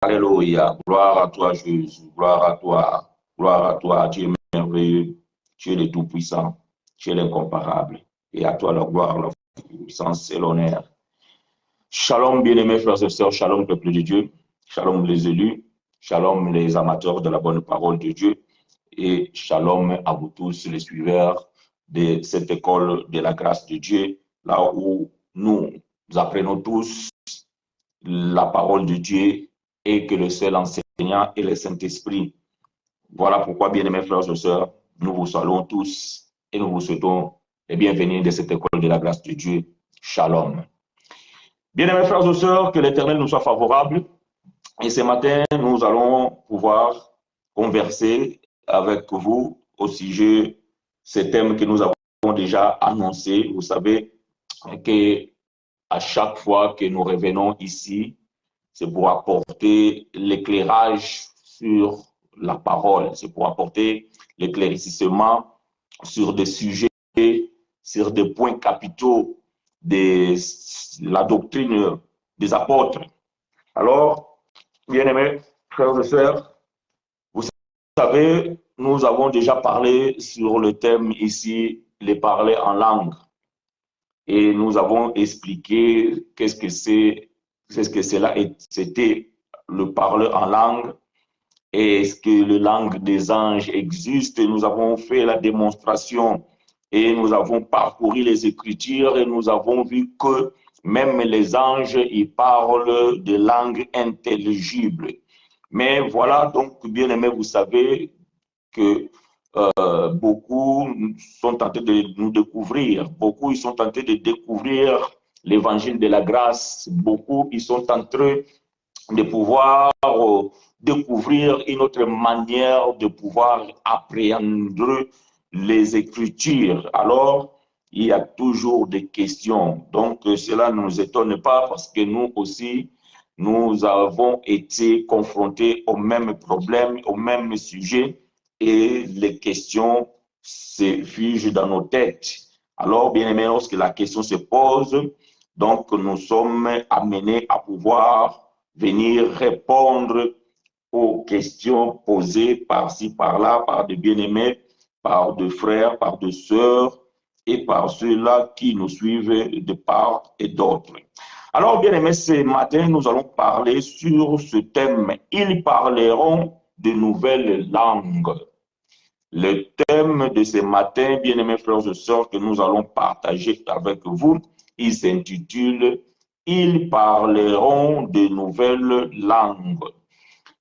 Alléluia. Gloire à toi, Jésus. Gloire à toi. Gloire à toi. Tu es merveilleux. Tu es le Tout-Puissant. Tu es l'incomparable. Et à toi la gloire, la puissance et l'honneur. Shalom, bien-aimés frères et sœurs. Shalom, peuple de Dieu. Shalom, les élus. Shalom, les amateurs de la bonne parole de Dieu. Et shalom à vous tous, les suiveurs de cette école de la grâce de Dieu, là où nous apprenons tous la parole de Dieu et que le seul enseignant est le Saint-Esprit. Voilà pourquoi, bien-aimés frères et sœurs, nous vous saluons tous et nous vous souhaitons les bienvenus de cette école de la grâce de Dieu. Shalom. Bien-aimés frères et sœurs, que l'Éternel nous soit favorable. Et ce matin, nous allons pouvoir converser avec vous au sujet de ces thèmes que nous avons déjà annoncés. Vous savez qu'à chaque fois que nous revenons ici, c'est pour apporter l'éclairage sur la parole, c'est pour apporter l'éclaircissement sur des sujets, sur des points capitaux de la doctrine des apôtres. Alors, bien-aimés frères et sœurs, vous savez, nous avons déjà parlé sur le thème ici, les parler en langue. Et nous avons expliqué qu'est-ce que cela c'était le parler en langue. Est-ce que la langue des anges existe? Et nous avons fait la démonstration et nous avons parcouru les Écritures et nous avons vu que même les anges, ils parlent de langues intelligibles. Mais voilà, donc, bien aimé, vous savez que beaucoup sont tentés de nous découvrir. Beaucoup, ils sont tentés de découvrir l'évangile de la grâce. Beaucoup, ils sont en train de pouvoir découvrir une autre manière de pouvoir appréhender les Écritures. Alors, il y a toujours des questions. Donc, cela ne nous étonne pas parce que nous aussi, nous avons été confrontés au même problème, au même sujet et les questions se figent dans nos têtes. Alors, bien aimé, lorsque la question se pose, donc nous sommes amenés à pouvoir venir répondre aux questions posées par-ci, par-là, par des bien-aimés, par des frères, par des sœurs et par ceux-là qui nous suivent de part et d'autre. Alors, bien-aimés, ce matin, nous allons parler sur ce thème. Ils parleront de nouvelles langues. Le thème de ce matin, bien-aimés frères et sœurs, que nous allons partager avec vous, il s'intitule « Ils parleront de nouvelles langues ».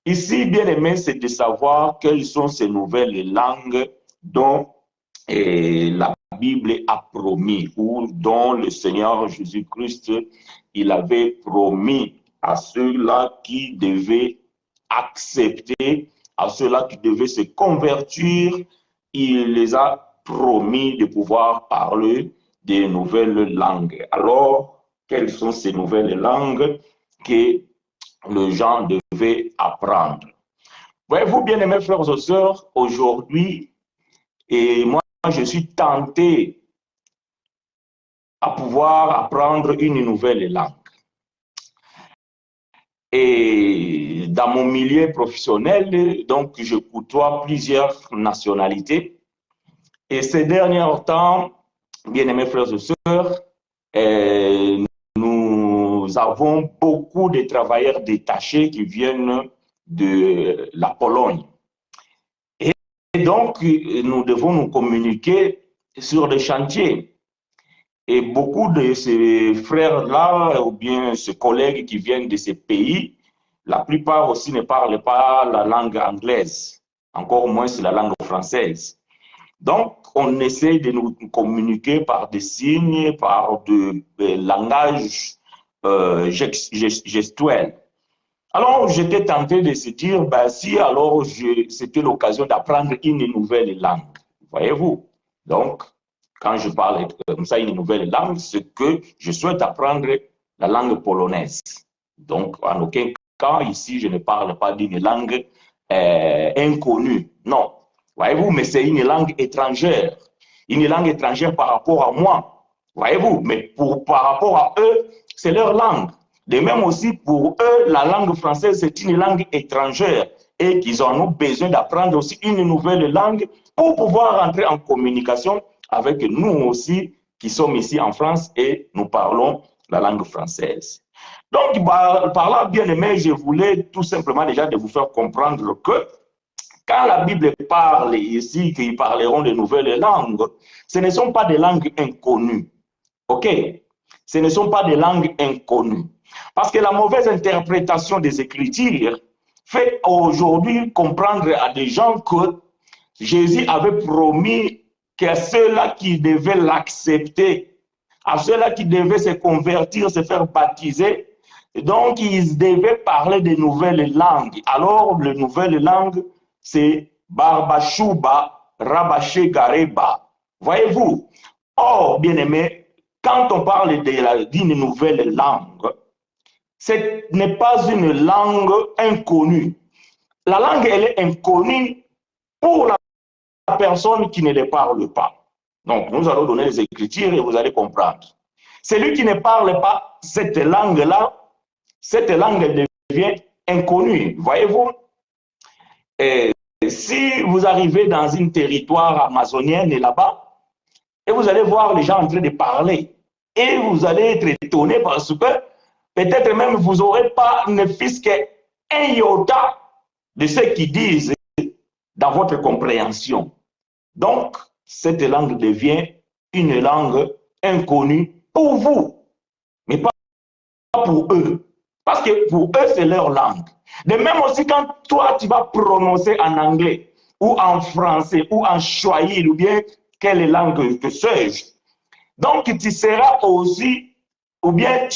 Ici, bien-aimés, c'est de savoir quelles sont ces nouvelles langues dont la Bible a promis ou dont le Seigneur Jésus-Christ, il avait promis à ceux-là qui devaient accepter, à ceux-là qui devaient se convertir, il les a promis de pouvoir parler des nouvelles langues. Alors, quelles sont ces nouvelles langues que les gens devaient apprendre? Voyez-vous, bien-aimés frères et sœurs, aujourd'hui, et moi, je suis tenté à pouvoir apprendre une nouvelle langue. Et dans mon milieu professionnel, donc, je côtoie plusieurs nationalités. Et ces derniers temps, bien-aimés frères et sœurs, nous avons beaucoup de travailleurs détachés qui viennent de la Pologne. Et donc, nous devons nous communiquer sur les chantiers. Et beaucoup de ces frères-là, ou bien ces collègues qui viennent de ces pays, la plupart aussi ne parlent pas la langue anglaise, encore moins la langue française. Donc, on essaie de nous communiquer par des signes, par des langages gestuels. Alors, j'étais tenté de se dire, ben, si alors c'était l'occasion d'apprendre une nouvelle langue, voyez-vous. Donc, quand je parle comme ça une nouvelle langue, c'est que je souhaite apprendre la langue polonaise. Donc, en aucun cas, ici, je ne parle pas d'une langue inconnue. Non. Voyez-vous, mais c'est une langue étrangère. Une langue étrangère par rapport à moi. Voyez-vous, mais par rapport à eux, c'est leur langue. De même aussi, pour eux, la langue française, c'est une langue étrangère et qu'ils en ont besoin d'apprendre aussi une nouvelle langue pour pouvoir entrer en communication avec nous aussi, qui sommes ici en France et nous parlons la langue française. Donc, par là, bien aimé, je voulais tout simplement déjà de vous faire comprendre que quand la Bible parle ici qu'ils parleront de nouvelles langues, ce ne sont pas des langues inconnues. OK? Ce ne sont pas des langues inconnues. Parce que la mauvaise interprétation des Écritures fait aujourd'hui comprendre à des gens que Jésus avait promis qu'à ceux-là qui devaient l'accepter, à ceux-là qui devaient se convertir, se faire baptiser, donc ils devaient parler de nouvelles langues. Alors, les nouvelles langues, c'est Barbashuba, Rabaché Gareba. Voyez-vous? Or, bien-aimés, quand on parle d'une nouvelle langue, ce n'est pas une langue inconnue. La langue, elle est inconnue pour la personne qui ne les parle pas. Donc, nous allons donner les Écritures et vous allez comprendre. Celui qui ne parle pas cette langue-là, cette langue devient inconnue. Voyez-vous? Et si vous arrivez dans un territoire amazonien et là-bas, et vous allez voir les gens en train de parler, et vous allez être étonné parce que peut-être même vous n'aurez pas ne fût-ce qu'un iota de ce qu'ils disent dans votre compréhension. Donc, cette langue devient une langue inconnue pour vous, mais pas pour eux. Parce que pour eux, c'est leur langue. De même aussi, quand toi, tu vas prononcer en anglais, ou en français, ou en swahili, ou bien quelle langue que sais-je. Donc, tu seras aussi, ou bien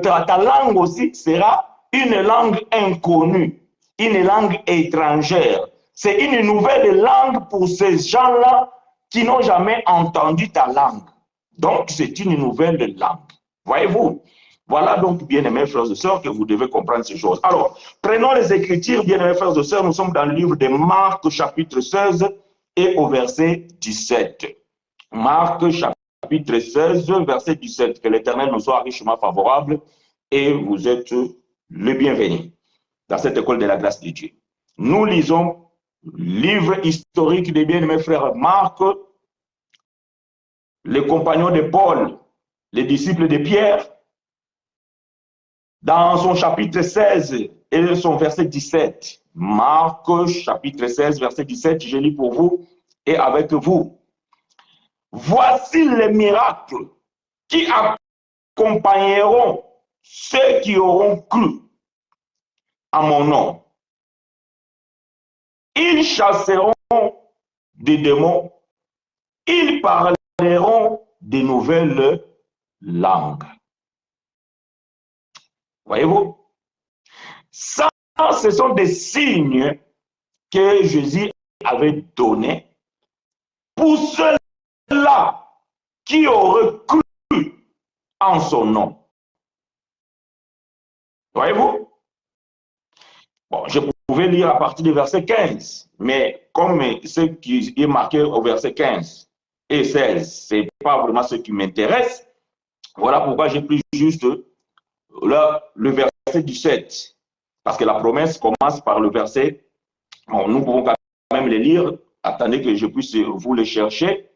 ta langue aussi sera une langue inconnue, une langue étrangère. C'est une nouvelle langue pour ces gens-là qui n'ont jamais entendu ta langue. Donc, c'est une nouvelle langue. Voyez-vous? Voilà donc, bien-aimés frères et sœurs, que vous devez comprendre ces choses. Alors, prenons les Écritures, bien-aimés frères et sœurs, nous sommes dans le livre de Marc, chapitre 16, et au verset 17. Marc, chapitre 16, verset 17. Que l'Éternel nous soit richement favorable et vous êtes le bienvenu dans cette école de la grâce de Dieu. Nous lisons livre historique des bien-aimés frères Marc, les compagnons de Paul, les disciples de Pierre, dans son chapitre 16 et son verset 17. Marc, chapitre 16, verset 17, je lis pour vous et avec vous. Voici les miracles qui accompagneront ceux qui auront cru à mon nom. Ils chasseront des démons, ils parleront de nouvelles langues. Voyez-vous? Ça, ce sont des signes que Jésus avait donnés pour ceux-là qui auraient cru en son nom. Voyez-vous? Bon, je pouvais lire à partir du verset 15, mais comme ce qui est marqué au verset 15 et 16, ce n'est pas vraiment ce qui m'intéresse, voilà pourquoi j'ai pris juste le verset 17. Parce que la promesse commence par le verset, bon, nous pouvons quand même les lire, attendez que je puisse vous les chercher.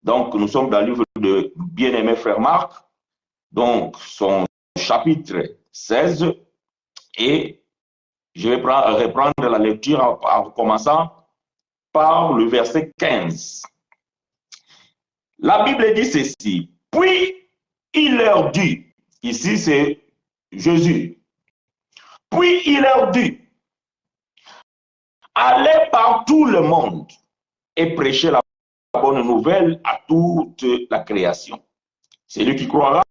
Donc, nous sommes dans le livre de bien-aimé frère Marc, donc son chapitre 16, et je vais reprendre la lecture en commençant par le verset 15. La Bible dit ceci, puis il leur dit, ici c'est Jésus, puis il leur dit, allez par tout le monde et prêchez la bonne nouvelle à toute la création. Celui qui croira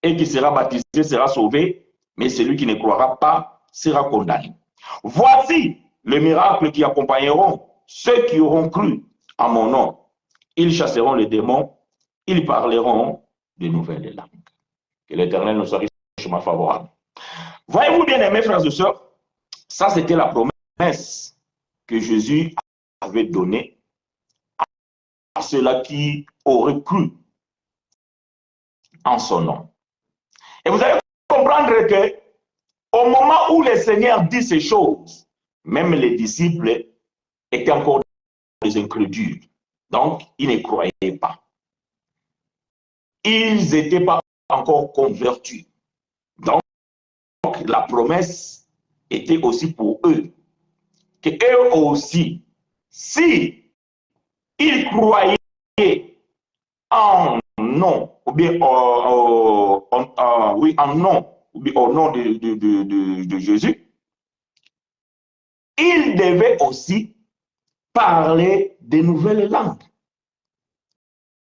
et qui sera baptisé sera sauvé, mais celui qui ne croira pas sera condamné. Voici les miracles qui accompagneront ceux qui auront cru en mon nom. Ils chasseront les démons, ils parleront de nouvelles langues. Que l'Éternel nous soit richement favorable. Voyez-vous bien, mes frères et sœurs, ça c'était la promesse que Jésus avait donnée à ceux-là qui auraient cru en son nom. Et vous allez comprendre que au moment où le Seigneur dit ces choses, même les disciples étaient encore des incrédules. Donc, ils ne croyaient pas. Ils n'étaient pas encore convertis. Donc, la promesse était aussi pour eux. Que eux aussi, si ils croyaient en nom, ou bien oui, en nom, ou bien au nom de Jésus, ils devaient aussi parler de nouvelles langues.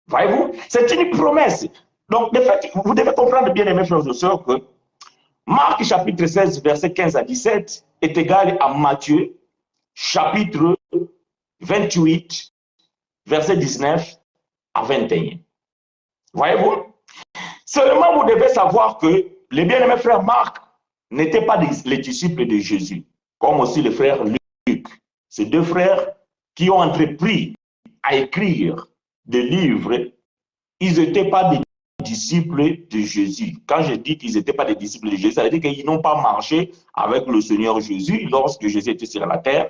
Voyez-vous, c'est une promesse. Donc, de fait, vous devez comprendre, bien aimés frères et sœurs, que Marc chapitre 16, verset 15 à 17 est égal à Matthieu chapitre 28, verset 19 à 21. Voyez-vous? Seulement, vous devez savoir que les bien-aimés frères Marc n'étaient pas les disciples de Jésus, comme aussi le frère Luc. Ces deux frères qui ont entrepris à écrire des livres, ils n'étaient pas des disciples de Jésus. Quand je dis qu'ils n'étaient pas des disciples de Jésus, ça veut dire qu'ils n'ont pas marché avec le Seigneur Jésus lorsque Jésus était sur la terre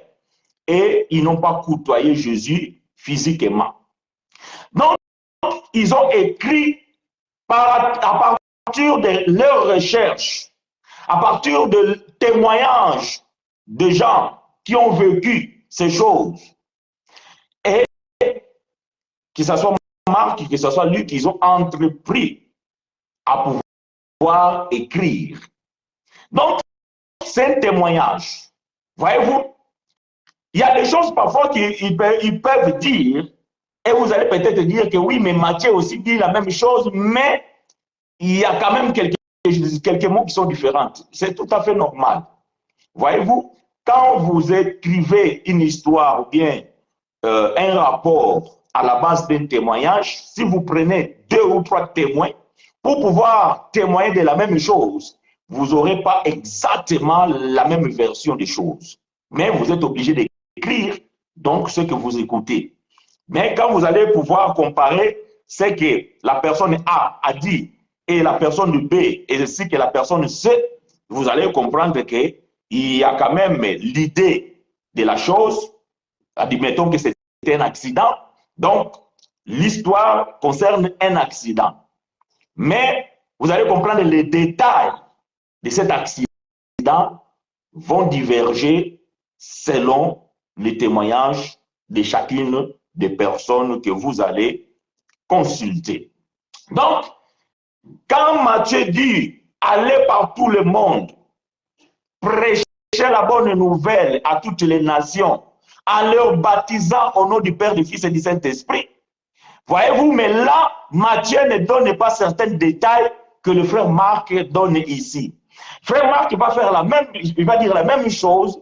et ils n'ont pas côtoyé Jésus physiquement. Donc, ils ont écrit à partir de leurs recherches, à partir de témoignages de gens qui ont vécu ces choses. Et que ce soit Marc, que ce soit Luc, ils ont entrepris à pouvoir écrire. Donc, c'est un témoignage. Voyez-vous, il y a des choses parfois qu'ils peuvent dire, et vous allez peut-être dire que oui, mais Matthieu aussi dit la même chose, mais il y a quand même quelques mots qui sont différents. C'est tout à fait normal. Voyez-vous, quand vous écrivez une histoire ou bien un rapport à la base d'un témoignage, si vous prenez 2 ou 3 témoins pour pouvoir témoigner de la même chose, vous n'aurez pas exactement la même version des choses. Mais vous êtes obligé d'écrire donc ce que vous écoutez. Mais quand vous allez pouvoir comparer ce que la personne A a dit et la personne B et ainsi que la personne C, vous allez comprendre qu'il y a quand même l'idée de la chose. Admettons que c'était un accident. Donc, l'histoire concerne un accident. Mais vous allez comprendre les détails de cet accident vont diverger selon les témoignages de chacune des personnes que vous allez consulter. Donc, quand Matthieu dit « Allez par tout le monde, prêchez la bonne nouvelle à toutes les nations, en leur baptisant au nom du Père, du Fils et du Saint-Esprit », voyez-vous, mais là, Matthieu ne donne pas certains détails que le frère Marc donne ici. Frère Marc il va dire la même chose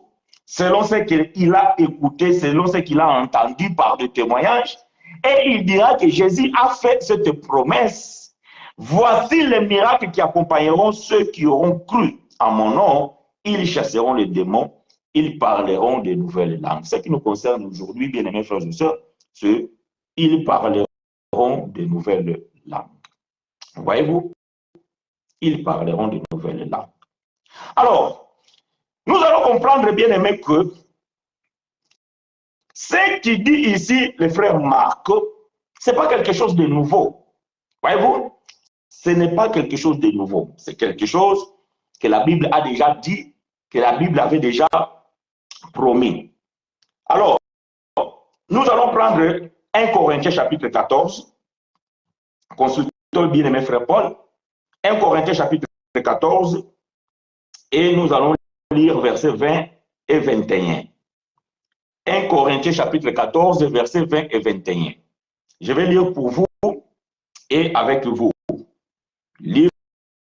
selon ce qu'il a écouté, selon ce qu'il a entendu par des témoignages, et il dira que Jésus a fait cette promesse. Voici les miracles qui accompagneront ceux qui auront cru en mon nom. Ils chasseront les démons, ils parleront de nouvelles langues. Ce qui nous concerne aujourd'hui, bien-aimés frères et sœurs, c'est ils parleront de nouvelles langues. Voyez-vous, ils parleront de nouvelles langues. Alors, nous allons comprendre, bien aimé, que ce qui dit ici le frère Marc, ce n'est pas quelque chose de nouveau. Voyez-vous, ce n'est pas quelque chose de nouveau. C'est quelque chose que la Bible a déjà dit, que la Bible avait déjà promis. Alors, nous allons prendre 1 Corinthiens chapitre 14, consultons bien aimé frère Paul, 1 Corinthiens chapitre 14, et nous allons lire versets 20 et 21. 1 Corinthiens chapitre 14, versets 20 et 21. Je vais lire pour vous et avec vous. Livre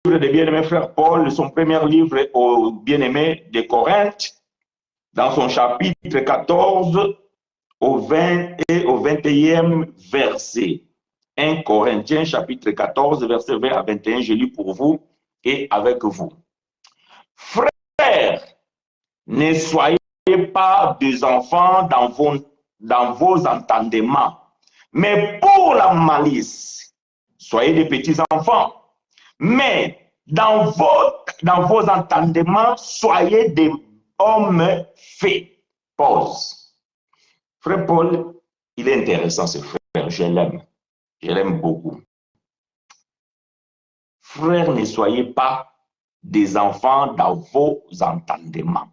des bien-aimés frères Paul, son premier livre au bien-aimé de Corinthe, dans son chapitre 14, au 20 et au 21e verset. 1 Corinthiens chapitre 14, verset 20 à 21, je lis pour vous et avec vous. Frères, ne soyez pas des enfants dans vos entendements, mais pour la malice, soyez des petits enfants, mais dans vos entendements, soyez des hommes faits. Pause. Frère Paul, il est intéressant ce frère, je l'aime beaucoup. Frères, ne soyez pas des enfants dans vos entendements.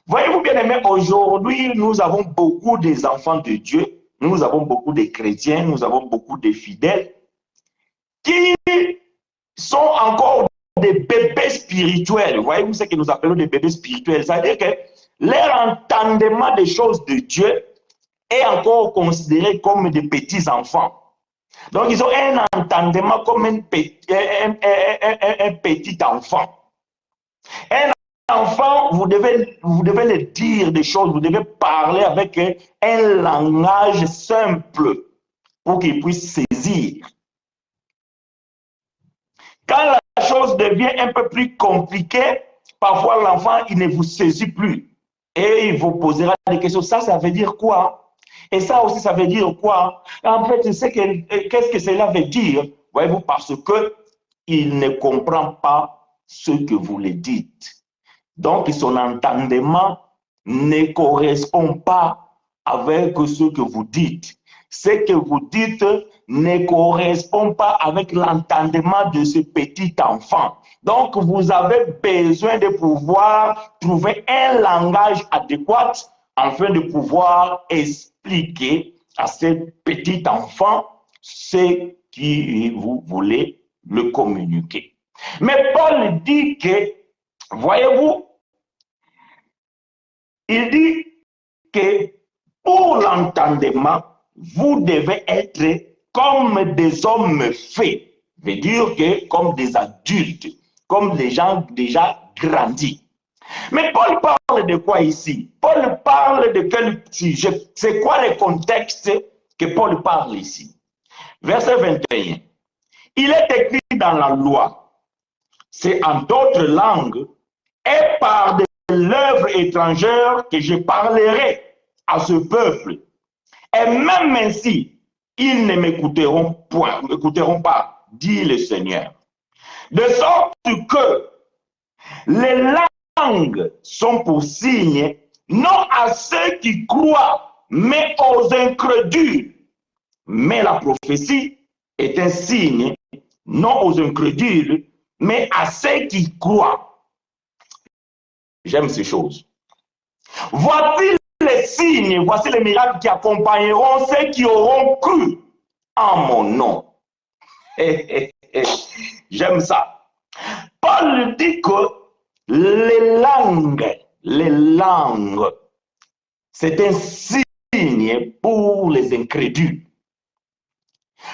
Voyez-vous bien aimés, aujourd'hui, nous avons beaucoup des enfants de Dieu, nous avons beaucoup de chrétiens, nous avons beaucoup de fidèles qui sont encore des bébés spirituels. Voyez-vous ce que nous appelons des bébés spirituels? C'est-à-dire que leur entendement des choses de Dieu est encore considéré comme des petits enfants. Donc, ils ont un entendement comme un petit enfant. Un enfant, vous devez le dire des choses, vous devez parler avec un langage simple pour qu'il puisse saisir. Quand la chose devient un peu plus compliquée, parfois l'enfant, il ne vous saisit plus. Et il vous posera des questions. Ça veut dire quoi? Et ça aussi, ça veut dire quoi? En fait, qu'est-ce que cela veut dire? Voyez-vous, parce qu'il ne comprend pas ce que vous lui dites. Donc, son entendement ne correspond pas avec ce que vous dites. Ce que vous dites ne correspond pas avec l'entendement de ce petit enfant. Donc, vous avez besoin de pouvoir trouver un langage adéquat afin de pouvoir expliquer à ce petit enfant ce que vous voulez le communiquer. Mais Paul dit que, voyez-vous, il dit que pour l'entendement, vous devez être comme des hommes faits, veut dire que comme des adultes, comme des gens déjà grandis. Mais Paul parle de quoi ici? Paul parle de quel sujet? C'est quoi le contexte que Paul parle ici? Verset 21. Il est écrit dans la loi, c'est en d'autres langues et par de l'œuvre étrangère que je parlerai à ce peuple. Et même ainsi, ils ne m'écouteront pas, dit le Seigneur. De sorte que les langues sont pour signe, non à ceux qui croient, mais aux incrédules. Mais la prophétie est un signe, non aux incrédules, mais à ceux qui croient. J'aime ces choses. Voici les signes, voici les miracles qui accompagneront ceux qui auront cru en mon nom. J'aime ça. Paul dit que les langues, c'est un signe pour les incrédules.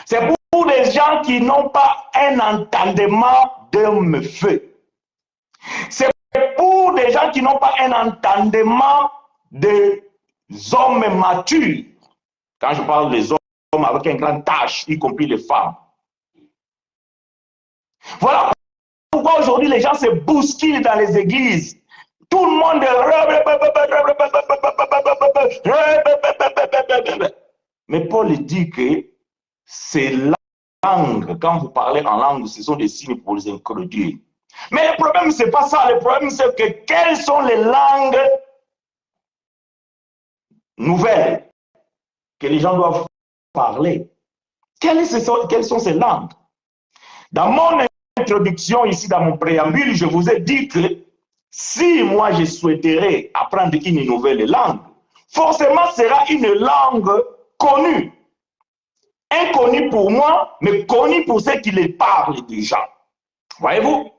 C'est pour les gens qui n'ont pas un entendement d'homme feu. C'est pour des gens qui n'ont pas un entendement des hommes matures. Quand je parle des hommes avec un grand H, y compris les femmes. Voilà pourquoi aujourd'hui les gens se bousculent dans les églises. Tout le monde est... Mais Paul dit que ces langues, quand vous parlez en langue, ce sont des signes pour les incrédules. Mais le problème, ce n'est pas ça. Le problème, c'est que quelles sont les langues nouvelles que les gens doivent parler? Quelles sont ces langues? Dans mon introduction, ici, dans mon préambule, je vous ai dit que si moi, je souhaiterais apprendre une nouvelle langue, forcément, ce sera une langue connue. Inconnue pour moi, mais connue pour ceux qui les parlent déjà. Voyez-vous?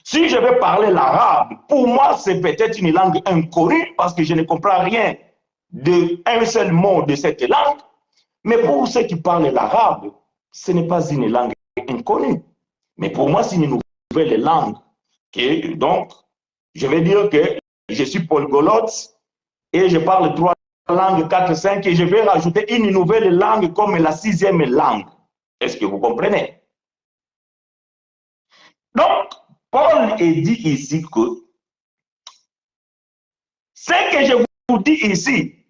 Si je vais parler l'arabe, pour moi, c'est peut-être une langue inconnue parce que je ne comprends rien d'un seul mot de cette langue. Mais pour ceux qui parlent l'arabe, ce n'est pas une langue inconnue. Mais pour moi, c'est une nouvelle langue. Donc, je vais dire que je suis polyglotte et je parle 3 langues, 4, 5 et je vais rajouter une nouvelle langue comme la 6e langue. Est-ce que vous comprenez? Donc, Paul est dit ici que ce que je vous dis ici,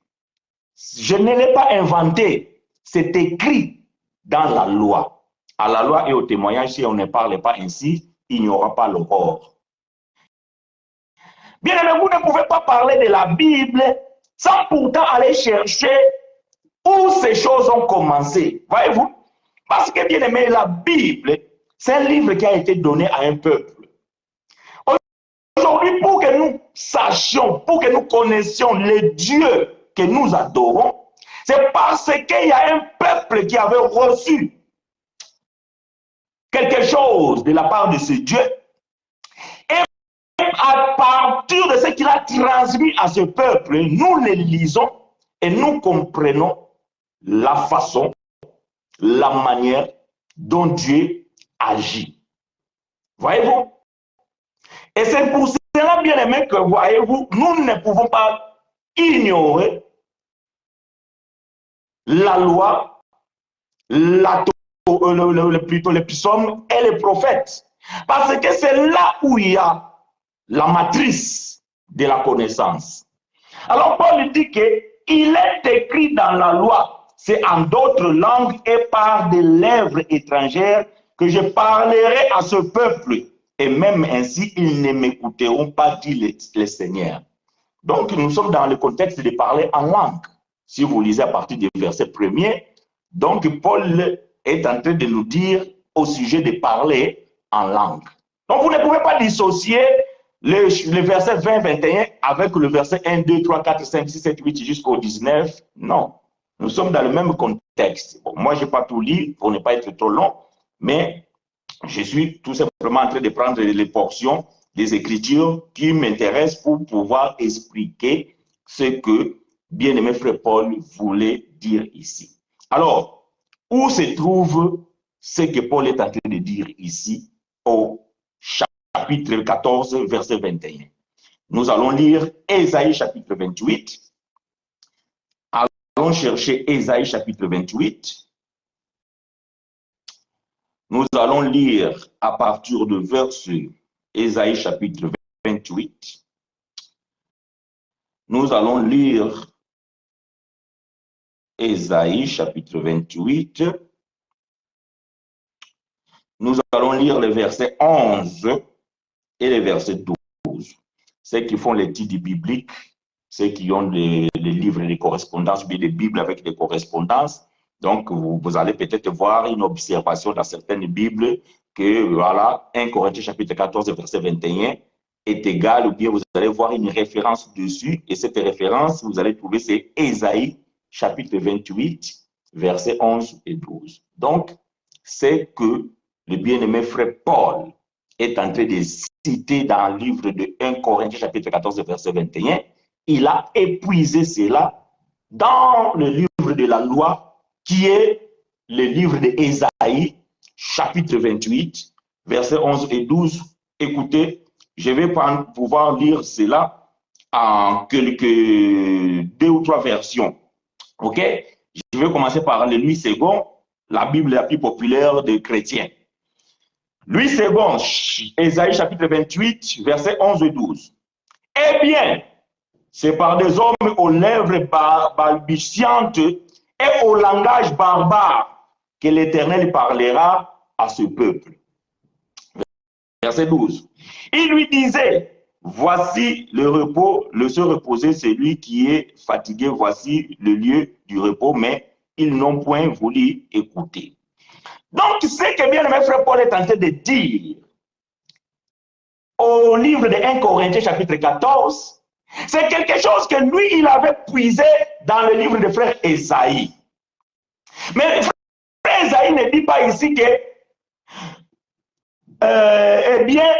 je ne l'ai pas inventé, c'est écrit dans la loi. À la loi et au témoignage, si on ne parle pas ainsi, il n'y aura pas l'aurore. Bien aimé, vous ne pouvez pas parler de la Bible sans pourtant aller chercher où ces choses ont commencé. Voyez-vous? Parce que, bien aimé, la Bible, c'est un livre qui a été donné à un peuple. Aujourd'hui, pour que nous sachions, pour que nous connaissions le Dieu que nous adorons, c'est parce qu'il y a un peuple qui avait reçu quelque chose de la part de ce Dieu. Et à partir de ce qu'il a transmis à ce peuple, nous le lisons et nous comprenons la façon, la manière dont Dieu agit. Voyez-vous? Et c'est pour cela, bien aimé, que voyez-vous, nous ne pouvons pas ignorer la loi, plutôt les psaumes et les prophètes. Parce que c'est là où il y a la matrice de la connaissance. Alors Paul dit qu'il est écrit dans la loi, c'est en d'autres langues et par des lèvres étrangères que je parlerai à ce peuple. Et même ainsi, ils ne m'écouteront pas, dit le Seigneur. Donc, nous sommes dans le contexte de parler en langue. Si vous lisez à partir du verset 1er, donc Paul est en train de nous dire au sujet de parler en langue. Donc, vous ne pouvez pas dissocier le verset 20-21 avec le verset 1, 2, 3, 4, 5, 6, 7, 8 jusqu'au 19. Non, nous sommes dans le même contexte. Bon, moi, je n'ai pas tout lu pour ne pas être trop long, mais je suis tout simplement en train de prendre les portions des Écritures qui m'intéressent pour pouvoir expliquer ce que bien-aimé frère Paul voulait dire ici. Alors, où se trouve ce que Paul est en train de dire ici au chapitre 14, verset 21? Nous allons lire Ésaïe chapitre 28. Allons chercher Ésaïe chapitre 28. Nous allons lire à partir de verset Ésaïe chapitre 28. Nous allons lire Ésaïe chapitre 28. Nous allons lire les versets 11 et les versets 12. Ceux qui font l'étude biblique, ceux qui ont les livres de correspondance, bien des Bibles avec des correspondances. Donc, vous allez peut-être voir une observation dans certaines Bibles que, voilà, 1 Corinthiens chapitre 14, verset 21 est égal, ou bien vous allez voir une référence dessus, et cette référence, vous allez trouver, c'est Ésaïe chapitre 28, versets 11 et 12. Donc, c'est que le bien-aimé frère Paul est en train de citer dans le livre de 1 Corinthiens chapitre 14, verset 21, il a épuisé cela dans le livre de la loi, qui est le livre d'Ésaïe, chapitre 28, versets 11 et 12. Écoutez, je vais pouvoir lire cela en deux ou trois versions. OK? Je vais commencer par le Louis II, la Bible la plus populaire des chrétiens. Louis II, Ésaïe, chapitre 28, versets 11 et 12. Eh bien, c'est par des hommes aux lèvres balbutiantes et au langage barbare que l'Éternel parlera à ce peuple. Verset 12. Il lui disait, voici le repos, le se reposer, celui qui est fatigué, voici le lieu du repos, mais ils n'ont point voulu écouter. Donc, ce que bien aimé frère Paul est en train de dire au livre de 1 Corinthiens chapitre 14, c'est quelque chose que lui, il avait puisé dans le livre de frère Ésaïe. Mais frère Ésaïe ne dit pas ici que, eh bien,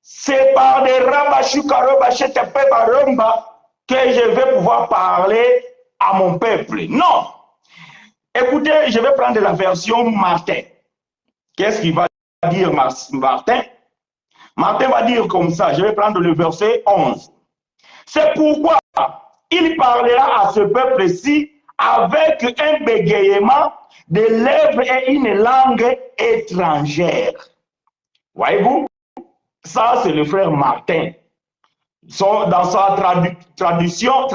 c'est par des rabachoukarobachetepébaromba que je vais pouvoir parler à mon peuple. Non. Écoutez, je vais prendre la version Martin. Qu'est-ce qu'il va dire Martin? Martin va dire comme ça, je vais prendre le verset 11. C'est pourquoi il parlera à ce peuple-ci avec un bégayement de lèvres et une langue étrangère. Voyez-vous? Ça, c'est le frère Martin. Dans sa traduction,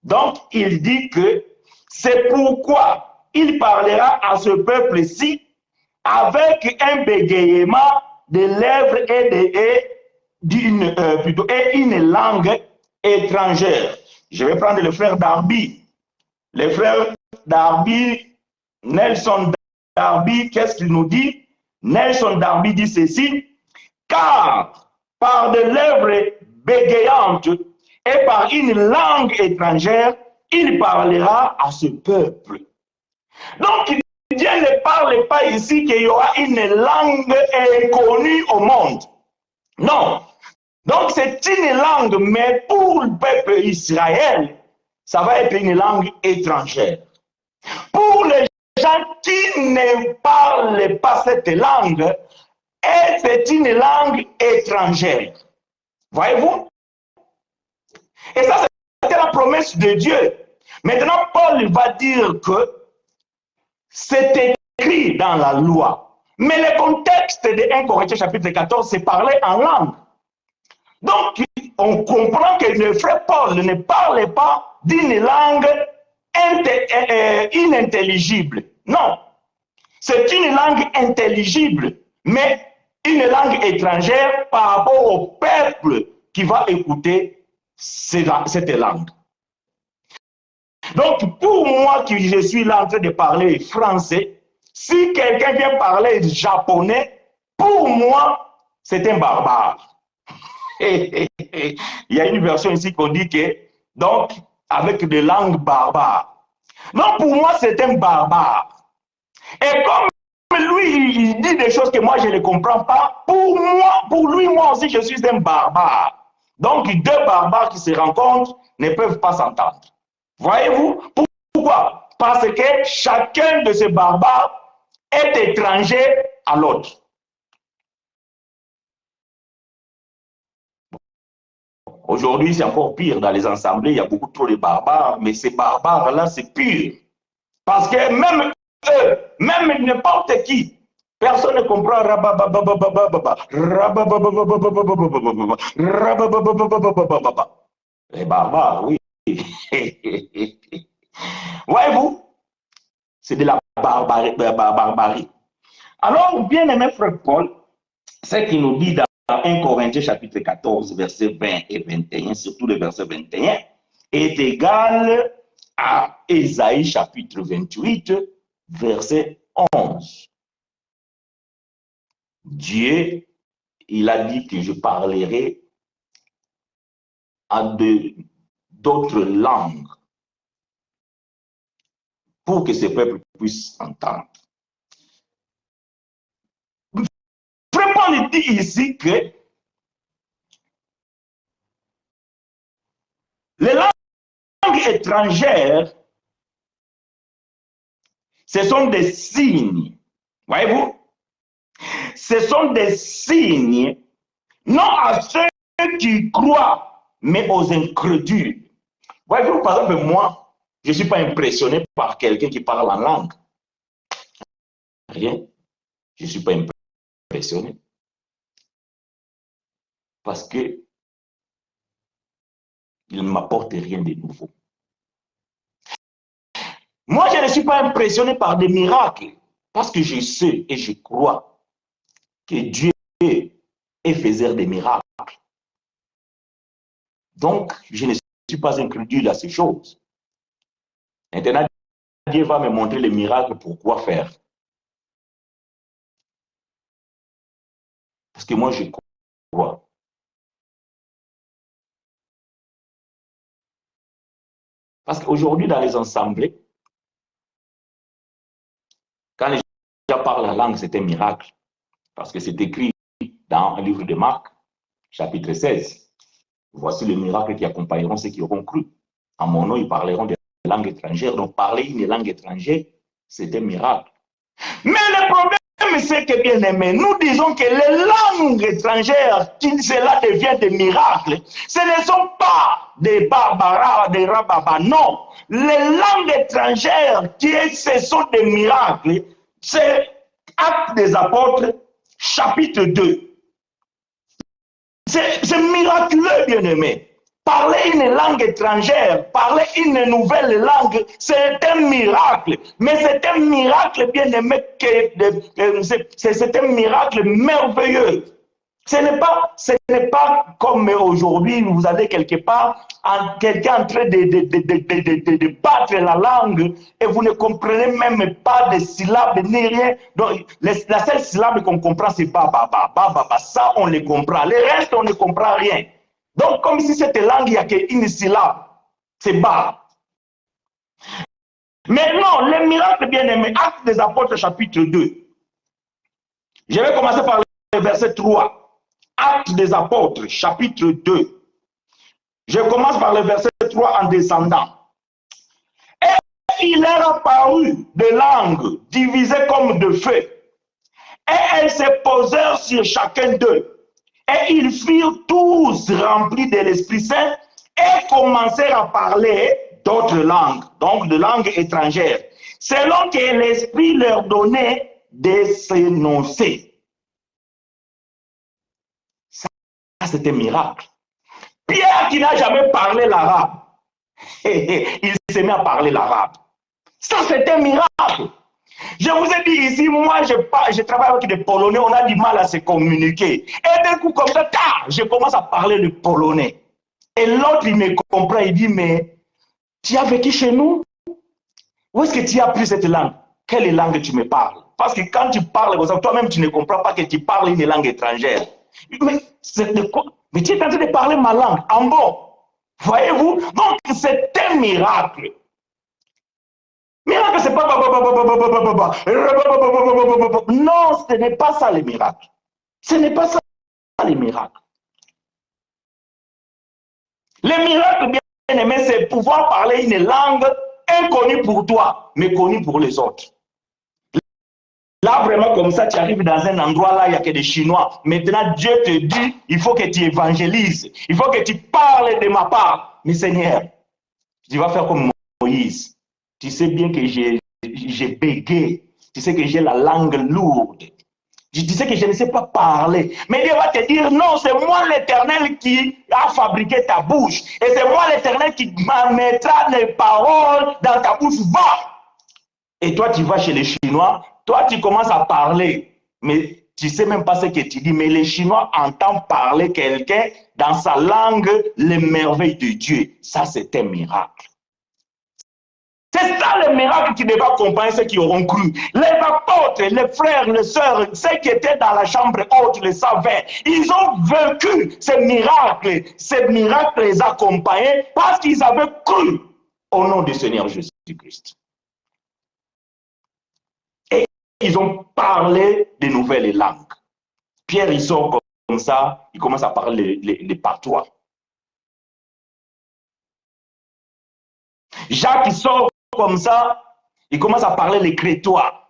donc, il dit que c'est pourquoi il parlera à ce peuple-ci avec un bégayement des lèvres et une langue étrangère. Je vais prendre le frère Darby. Le frère Darby, Nelson Darby, qu'est-ce qu'il nous dit? Nelson Darby dit ceci: car par des lèvres bégayantes et par une langue étrangère, il parlera à ce peuple. Donc, Dieu ne parle pas ici qu'il y aura une langue inconnue au monde. Non. Donc, c'est une langue, mais pour le peuple Israël, ça va être une langue étrangère. Pour les gens qui ne parlent pas cette langue, c'est une langue étrangère. Voyez-vous? Et ça, c'était la promesse de Dieu. Maintenant, Paul va dire que c'est écrit dans la loi. Mais le contexte de 1 Corinthiens chapitre 14, c'est parler en langue. Donc, on comprend que le frère Paul ne parle pas d'une langue inintelligible. Non, c'est une langue intelligible, mais une langue étrangère par rapport au peuple qui va écouter cette langue. Donc, pour moi qui je suis là en train de parler français, si quelqu'un vient parler japonais, pour moi, c'est un barbare. Il y a une version ici qu'on dit que, donc, avec des langues barbares. Non, pour moi, c'est un barbare. Et comme lui, il dit des choses que moi, je ne comprends pas, pour lui, moi aussi, je suis un barbare. Donc, deux barbares qui se rencontrent ne peuvent pas s'entendre. Voyez-vous? Pourquoi? Parce que chacun de ces barbares est étranger à l'autre. Aujourd'hui, c'est encore pire dans les assemblées, il y a beaucoup trop de barbares, mais ces barbares-là, c'est pire. Parce que même eux, même n'importe qui, personne ne comprend. Les barbares, oui. Voyez-vous, c'est de la barbarie. Alors, bien-aimé frère Paul, ce qu'il nous dit dans 1 Corinthiens chapitre 14, versets 20 et 21, surtout le verset 21, est égal à Ésaïe chapitre 28, verset 11. Dieu, il a dit que je parlerai à d'autres langues pour que ce peuple puisse entendre. Frère Paul dit ici que les langues étrangères, ce sont des signes. Voyez-vous? Ce sont des signes, non à ceux qui croient, mais aux incrédules. Voyez-vous, par exemple, moi, je ne suis pas impressionné par quelqu'un qui parle en langue. Rien. Je ne suis pas impressionné. Parce que il ne m'apporte rien de nouveau. Moi, je ne suis pas impressionné par des miracles. Parce que je sais et je crois que Dieu est faiseur des miracles. Donc, je ne suis pas incrédule à ces choses. Maintenant, Dieu va me montrer les miracles pour quoi faire. Parce que moi, je crois. Parce qu'aujourd'hui, dans les assemblées, quand les gens parlent la langue, c'est un miracle. Parce que c'est écrit dans un livre de Marc, chapitre 16. Voici les miracles qui accompagneront ceux qui auront cru. En mon nom, ils parleront des langues étrangères. Donc, parler une langue étrangère, c'est un miracle. Mais le problème, c'est que, bien aimé, nous disons que les langues étrangères, cela devient des miracles. Ce ne sont pas des barbaras, des rababas, non. Les langues étrangères, ce sont des miracles. C'est Actes des Apôtres, chapitre 2. C'est miraculeux, bien aimé. Parler une langue étrangère, parler une nouvelle langue, c'est un miracle. Mais c'est un miracle, bien aimé, c'est un miracle merveilleux. Ce n'est pas comme aujourd'hui, vous allez quelque part, quelqu'un en train de battre la langue et vous ne comprenez même pas de syllabes ni rien. Donc, la seule syllabe qu'on comprend, c'est ba, ba, ba, ba, ba, ba. Ça, on les comprend. Le reste, on ne comprend rien. Donc, comme si cette langue, il n'y a qu'une syllabe. C'est ba. Maintenant, le miracle bien aimé, Actes des Apôtres, chapitre 2. Je vais commencer par le verset 3. Actes des Apôtres, chapitre 2. Je commence par le verset 3 en descendant. Et il leur apparut des langues divisées comme de feu. Et elles se posèrent sur chacun d'eux. Et ils furent tous remplis de l'Esprit Saint et commencèrent à parler d'autres langues, donc de langues étrangères, selon que l'Esprit leur donnait de s'énoncer. Ça, c'est un miracle. Pierre qui n'a jamais parlé l'arabe, il s'est mis à parler l'arabe. Ça, c'est un miracle. Je vous ai dit ici, moi, je travaille avec des Polonais, on a du mal à se communiquer. Et d'un coup, comme ça, je commence à parler le polonais. Et l'autre, il me comprend, il dit, mais tu as vécu chez nous? Où est-ce que tu as appris cette langue? Quelle langue tu me parles? Parce que quand tu parles, toi-même, tu ne comprends pas que tu parles une langue étrangère. Mais tu es en train de parler ma langue, en bon. Voyez-vous? Donc, c'est un miracle. Miracle, c'est pas... Non, ce n'est pas ça le miracle. Ce n'est pas ça le miracle. Le miracle, bien aimé, c'est pouvoir parler une langue inconnue pour toi, mais connue pour les autres. Là, vraiment, comme ça, tu arrives dans un endroit là, il n'y a que des Chinois. Maintenant, Dieu te dit, il faut que tu évangélises. Il faut que tu parles de ma part. Mais Seigneur, tu vas faire comme Moïse. Tu sais bien que j'ai bégayé. Tu sais que j'ai la langue lourde. Tu sais que je ne sais pas parler. Mais Dieu va te dire, non, c'est moi l'Éternel qui a fabriqué ta bouche. Et c'est moi l'Éternel qui mettra les paroles dans ta bouche. Va! Et toi, tu vas chez les Chinois, toi, tu commences à parler, mais tu ne sais même pas ce que tu dis. Mais les Chinois entendent parler quelqu'un dans sa langue, les merveilles de Dieu. Ça, c'est un miracle. C'est ça le miracle qui devait accompagner ceux qui auront cru. Les apôtres, les frères, les sœurs, ceux qui étaient dans la chambre haute le savaient. Ils ont vécu ces miracles. Ces miracles les accompagnaient parce qu'ils avaient cru au nom du Seigneur Jésus-Christ. Ils ont parlé de nouvelles langues. Pierre, il sort comme ça, il commence à parler les patois. Jacques, il sort comme ça, il commence à parler les crétois.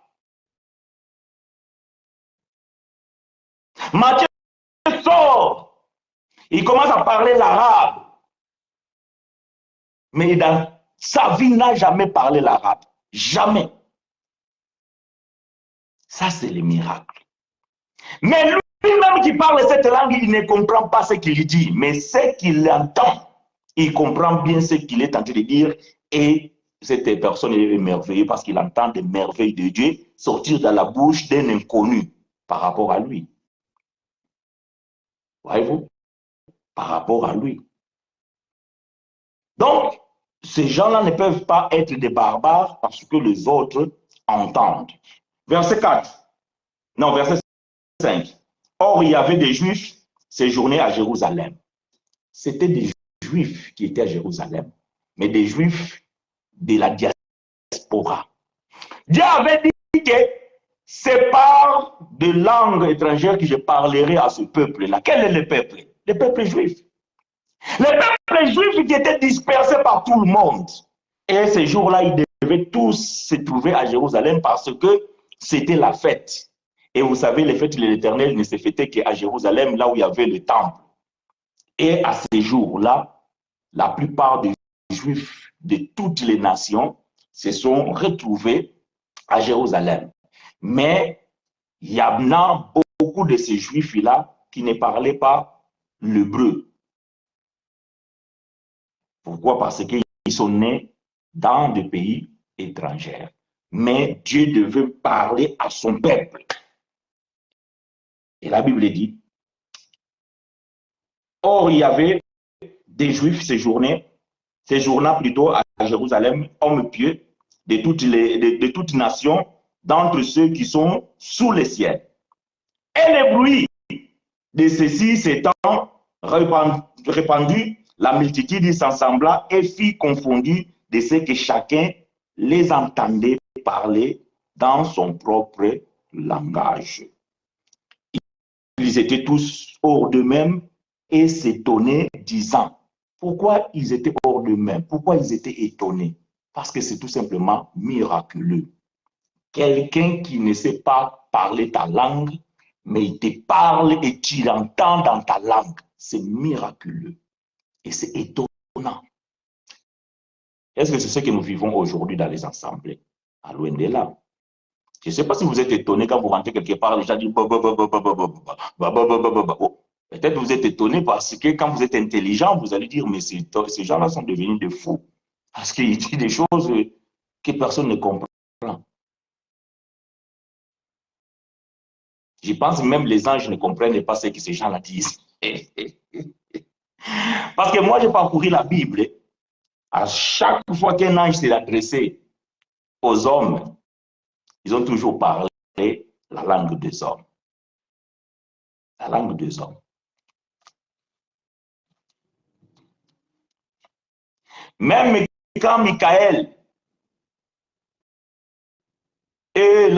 Matthieu sort, il commence à parler l'arabe. Mais dans sa vie, il n'a jamais parlé l'arabe. Jamais. Ça, c'est le miracle. Mais lui-même qui parle cette langue, il ne comprend pas ce qu'il dit. Mais ce qu'il entend, il comprend bien ce qu'il est en train de dire. Et cette personne est émerveillée parce qu'il entend des merveilles de Dieu sortir de la bouche d'un inconnu par rapport à lui. Voyez-vous? Par rapport à lui. Donc, ces gens-là ne peuvent pas être des barbares parce que les autres entendent. Verset 4. Non, verset 5. Or, il y avait des Juifs séjournés à Jérusalem. C'était des Juifs qui étaient à Jérusalem, mais des Juifs de la diaspora. Dieu avait dit que c'est par de langues étrangères que je parlerai à ce peuple-là. Quel est le peuple? Le peuple juif. Le peuple juif qui était dispersé par tout le monde. Et ces jours-là, ils devaient tous se trouver à Jérusalem parce que c'était la fête. Et vous savez, les fêtes de l'Éternel ne se fêtaient qu'à Jérusalem, là où il y avait le temple. Et à ces jours-là, la plupart des Juifs de toutes les nations se sont retrouvés à Jérusalem. Mais il y en a beaucoup de ces Juifs-là qui ne parlaient pas l'hébreu. Pourquoi? Parce qu'ils sont nés dans des pays étrangers. Mais Dieu devait parler à son peuple. Et la Bible dit, or il y avait des Juifs séjournant plutôt à Jérusalem, hommes pieux de toutes nations, d'entre ceux qui sont sous les ciels. Et le bruit de ceci s'étant répandu, la multitude s'assembla et fit confondre de ce que chacun les entendait parler dans son propre langage. Ils étaient tous hors d'eux-mêmes et s'étonnaient, disant, pourquoi ils étaient hors d'eux-mêmes? Pourquoi ils étaient étonnés? Parce que c'est tout simplement miraculeux. Quelqu'un qui ne sait pas parler ta langue, mais il te parle et tu l'entends dans ta langue. C'est miraculeux. Et c'est étonnant. Est-ce que c'est ce que nous vivons aujourd'hui dans les assemblées? À loin de là. Je ne sais pas si vous êtes étonné quand vous rentrez quelque part, les gens disent peut-être vous êtes étonné parce que quand vous êtes intelligent, vous allez dire mais ces gens-là sont devenus des fous. Parce qu'ils disent des choses que personne ne comprend. Je pense même les anges ne comprennent pas ce que ces gens-là disent. Parce que moi, j'ai parcouru la Bible. À chaque fois qu'un ange s'est adressé aux hommes, ils ont toujours parlé la langue des hommes. La langue des hommes. Même quand Michael et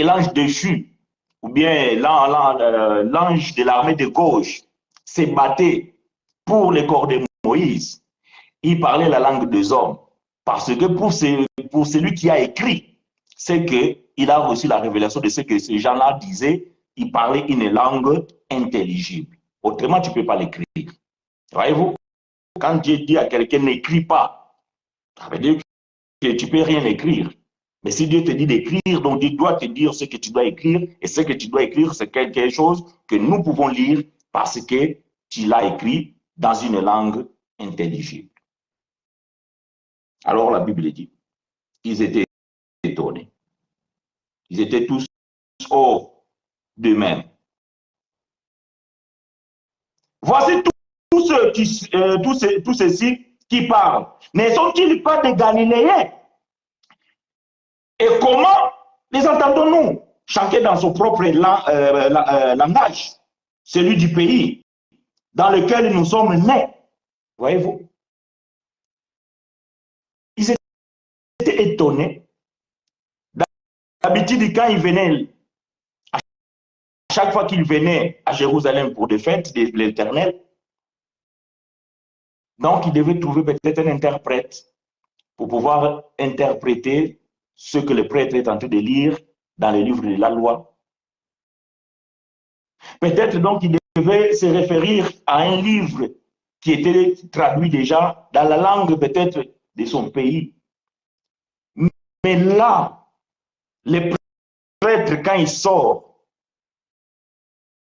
l'ange déchu, ou bien l'ange de l'armée de gauche, se battaient pour les corps de Moïse, il parlait la langue des hommes. Parce que pour celui qui a écrit, c'est qu'il a reçu la révélation de ce que ces gens-là disaient, il parlait une langue intelligible. Autrement, tu ne peux pas l'écrire. Voyez-vous, quand Dieu dit à quelqu'un n'écris pas, ça veut dire que tu ne peux rien écrire. Mais si Dieu te dit d'écrire, donc Dieu doit te dire ce que tu dois écrire, et ce que tu dois écrire, c'est quelque chose que nous pouvons lire parce que tu l'as écrit dans une langue intelligible. Alors la Bible dit, ils étaient étonnés. Ils étaient tous hors d'eux-mêmes. Voici tous ceux-ci qui parlent. Ne sont-ils pas des Galiléens? Et comment les entendons-nous? Chacun dans son propre langage, celui du pays dans lequel nous sommes nés. Voyez-vous? Ils étaient étonnés. D'habitude, quand ils venaient, à chaque fois qu'ils venaient à Jérusalem pour des fêtes de l'Éternel, donc ils devaient trouver peut-être un interprète pour pouvoir interpréter ce que le prêtre est en train de lire dans les livres de la loi. Peut-être donc il devait se référer à un livre qui était traduit déjà dans la langue peut-être de son pays. Mais là, le prêtre, quand il sort,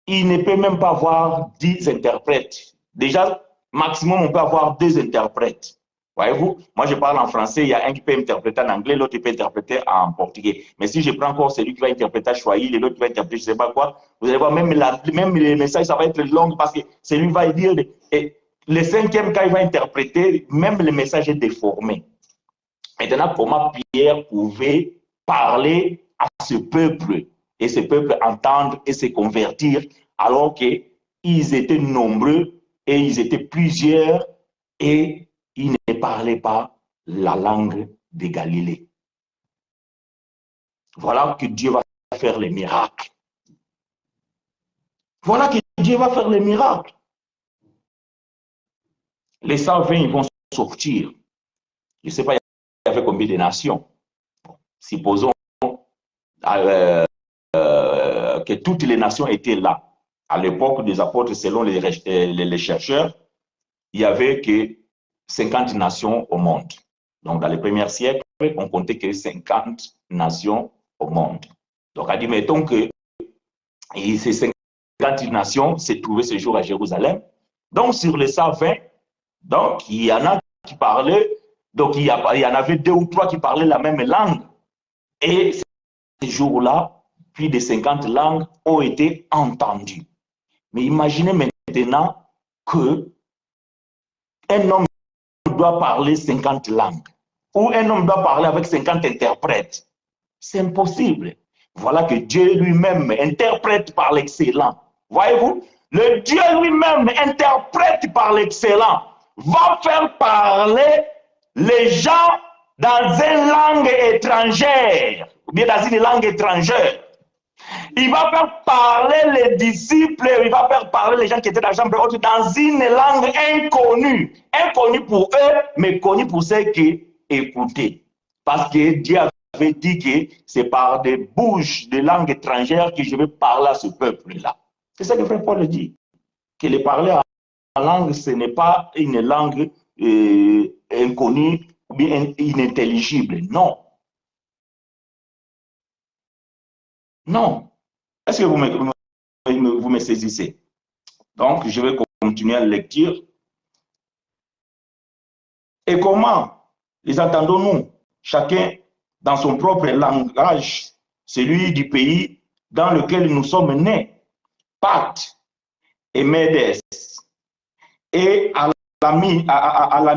il ne peut même pas avoir 10 interprètes. Déjà, maximum, on peut avoir 2 interprètes. Voyez-vous, moi je parle en français, il y a un qui peut interpréter en anglais, l'autre peut interpréter en portugais. Mais si je prends encore celui qui va interpréter en swahili, l'autre qui va interpréter je ne sais pas quoi, vous allez voir, même les messages, ça va être long parce que celui va dire, et le 5e, quand il va interpréter, même le message est déformé. Maintenant, comment Pierre pouvait parler à ce peuple et ce peuple entendre et se convertir alors qu'ils étaient nombreux et ils étaient plusieurs et ils ne parlaient pas la langue de Galilée. Voilà que Dieu va faire les miracles. Voilà que Dieu va faire les miracles. Les 120, ils vont sortir. Je ne sais pas, il y avait combien de nations. Supposons que toutes les nations étaient là. À l'époque des apôtres, selon les chercheurs, il n'y avait que 50 nations au monde. Donc, dans les premiers siècles, on comptait que 50 nations au monde. Donc, admettons que ces 50 nations se trouvaient ce jour à Jérusalem. Donc, sur les 120, donc, il y en a qui parlaient, donc il y en avait 2 ou 3 qui parlaient la même langue. Et ces jours-là, plus de 50 langues ont été entendues. Mais imaginez maintenant que un homme doit parler 50 langues, ou un homme doit parler avec 50 interprètes. C'est impossible. Voilà que Dieu lui-même interprète par l'excellent. Voyez-vous, le Dieu lui-même interprète par l'excellent, va faire parler les gens dans une langue étrangère, ou bien dans une langue étrangère. Il va faire parler les disciples, il va faire parler les gens qui étaient dans la chambre haute dans une langue inconnue. Inconnue pour eux, mais connue pour ceux qui écoutaient. Parce que Dieu avait dit que c'est par des bouches de langue étrangère que je vais parler à ce peuple-là. C'est ça que frère Paul dit. Que le parler en langue, ce n'est pas une langue inconnue ou bien inintelligible. Non. Non. Est-ce que vous me saisissez? Donc, je vais continuer la lecture. Et comment les attendons-nous? Chacun dans son propre langage, celui du pays dans lequel nous sommes nés, Parthes et Médès, et à la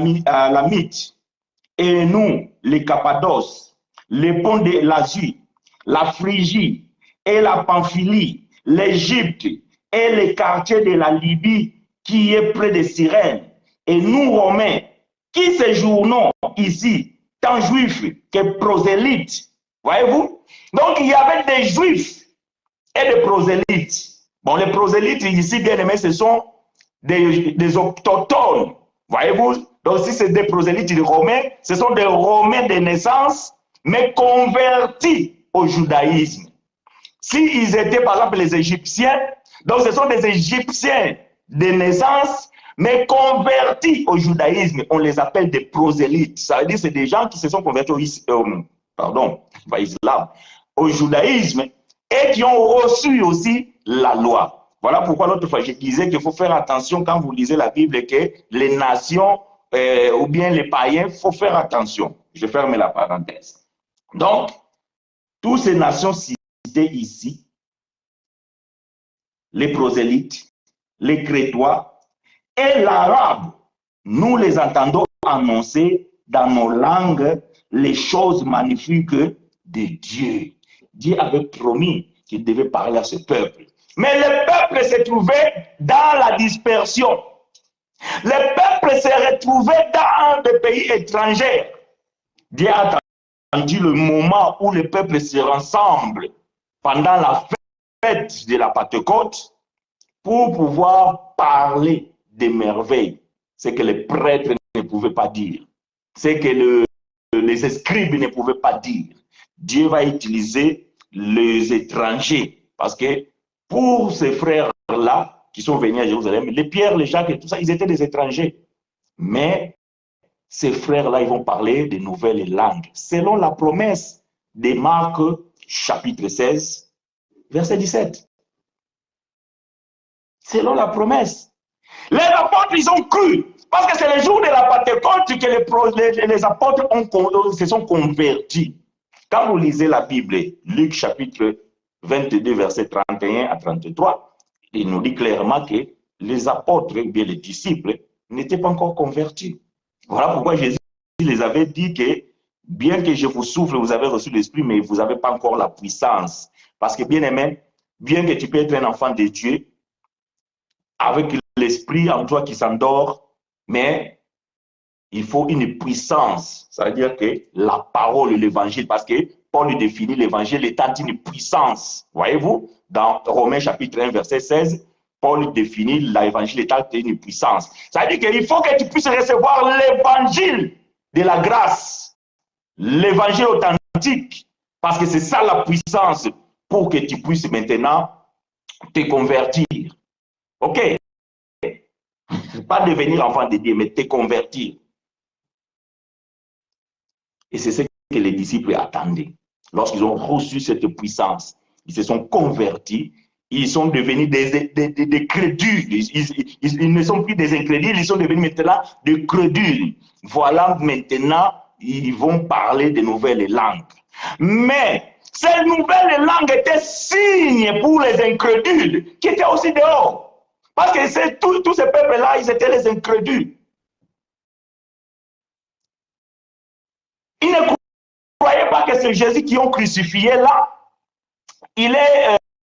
Mythe, et nous, les Cappadoces, les ponts de l'Asie, la Phrygie et la Pamphylie, l'Égypte et les quartiers de la Libye qui est près de Cyrène, et nous, Romains, qui séjournons ici, tant juifs que prosélytes. Voyez-vous? Donc, il y avait des juifs et des prosélytes. Bon, les prosélytes ici, bien aimés, ce sont des autochtones. Voyez-vous? Donc, si c'est des prosélytes des Romains, ce sont des Romains de naissance, mais convertis au judaïsme. S'ils étaient, par exemple, les Égyptiens, donc ce sont des Égyptiens de naissance, mais convertis au judaïsme. On les appelle des prosélytes. Ça veut dire que c'est des gens qui se sont convertis au islam, au judaïsme, et qui ont reçu aussi la loi. Voilà pourquoi l'autre fois, je disais qu'il faut faire attention quand vous lisez la Bible, que les nations ou bien les païens, il faut faire attention. Je ferme la parenthèse. Donc, toutes ces nations citées ici, les prosélytes, les Crétois et l'arabe, nous les entendons annoncer dans nos langues les choses magnifiques de Dieu. Dieu avait promis qu'il devait parler à ce peuple. Mais le peuple s'est trouvé dans la dispersion. Le peuple s'est retrouvé dans des pays étrangers. Dieu a attendu le moment où le peuple se rassemble pendant la fête de la Pentecôte pour pouvoir parler des merveilles. Ce que les prêtres ne pouvaient pas dire. Ce que les scribes ne pouvaient pas dire. Dieu va utiliser les étrangers parce que pour ces frères-là qui sont venus à Jérusalem, les Pierre, les Jacques et tout ça, ils étaient des étrangers. Mais ces frères-là, ils vont parler de nouvelles langues selon la promesse de Marc chapitre 16, verset 17. Selon la promesse. Les apôtres, ils ont cru. Parce que c'est le jour de la Pentecôte que les apôtres se sont convertis. Quand vous lisez la Bible, Luc chapitre 22, verset 31 à 33, il nous dit clairement que les apôtres, ou bien les disciples, n'étaient pas encore convertis. Voilà pourquoi Jésus les avait dit que bien que je vous souffle, vous avez reçu l'Esprit, mais vous n'avez pas encore la puissance. Parce que bien aimé, bien que tu peux être un enfant de Dieu, avec l'Esprit en toi qui s'endort, mais il faut une puissance. Ça veut dire que la parole, l'évangile, parce que Paul définit l'évangile étant une puissance. Voyez-vous, dans Romains chapitre 1, verset 16, Paul définit l'évangile étant une puissance. Ça veut dire qu'il faut que tu puisses recevoir l'évangile de la grâce, l'évangile authentique, parce que c'est ça la puissance pour que tu puisses maintenant te convertir. OK? Pas devenir enfant de Dieu, mais te convertir. Et c'est ce que les disciples attendaient. Lorsqu'ils ont reçu cette puissance, ils se sont convertis Ils sont devenus des crédules. Ils ne sont plus des incrédules, ils sont devenus maintenant des crédules. Voilà, maintenant, ils vont parler de nouvelles langues. Mais ces nouvelles langues étaient signes pour les incrédules qui étaient aussi dehors. Parce que tous ces peuples-là, ils étaient les incrédules. Ils ne croyaient pas que c'est Jésus qui ont crucifié là.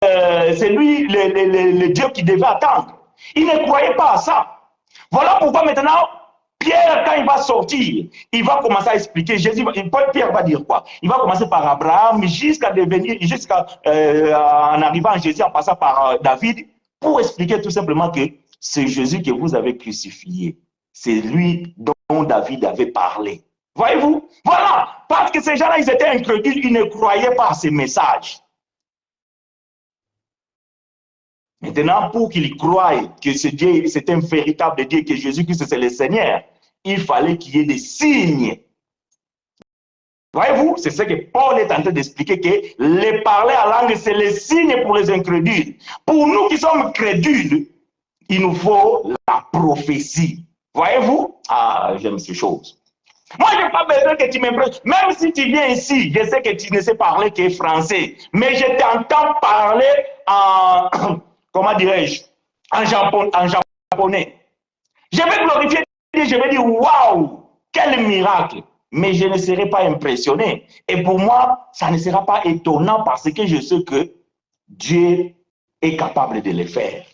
C'est lui le Dieu qui devait attendre. Ils ne croyaient pas à ça. Voilà pourquoi maintenant, Pierre, quand il va sortir, il va commencer à expliquer. Pierre va dire quoi? Il va commencer par Abraham jusqu'à en arrivant à Jésus, en passant par David, pour expliquer tout simplement que c'est Jésus que vous avez crucifié. C'est lui dont David avait parlé. Voyez-vous? Voilà, parce que ces gens-là, ils étaient incrédules, ils ne croyaient pas à ces messages. Maintenant, pour qu'ils croient que ce Dieu, c'est un véritable Dieu, que Jésus-Christ, c'est le Seigneur, il fallait qu'il y ait des signes. Voyez-vous, c'est ce que Paul est en train d'expliquer, que les parler en langue, c'est le signe pour les incrédules. Pour nous qui sommes crédules, il nous faut la prophétie. Voyez-vous? Ah, j'aime ces choses. Moi, je n'ai pas besoin que tu m'impressionnes. Même si tu viens ici, je sais que tu ne sais parler que français, mais je t'entends parler en, comment dirais-je, en japonais. Je vais glorifier Dieu, je vais dire, waouh, quel miracle. Mais je ne serai pas impressionné. Et pour moi, ça ne sera pas étonnant parce que je sais que Dieu est capable de le faire.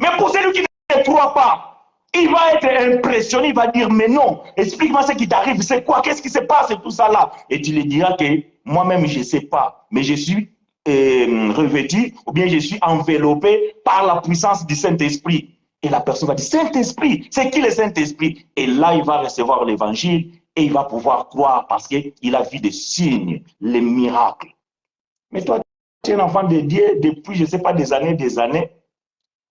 Mais pour celui qui ne croit pas, il va être impressionné, il va dire, mais non, explique-moi ce qui t'arrive, c'est quoi, qu'est-ce qui se passe et tout ça là. Et tu lui diras que moi-même, je ne sais pas, mais je suis revêtu, ou bien je suis enveloppé par la puissance du Saint-Esprit. Et la personne va dire, Saint-Esprit, c'est qui le Saint-Esprit? Et là, il va recevoir l'évangile et il va pouvoir croire parce qu'il a vu des signes, les miracles. Mais toi, tu es un enfant de Dieu depuis, je ne sais pas, des années,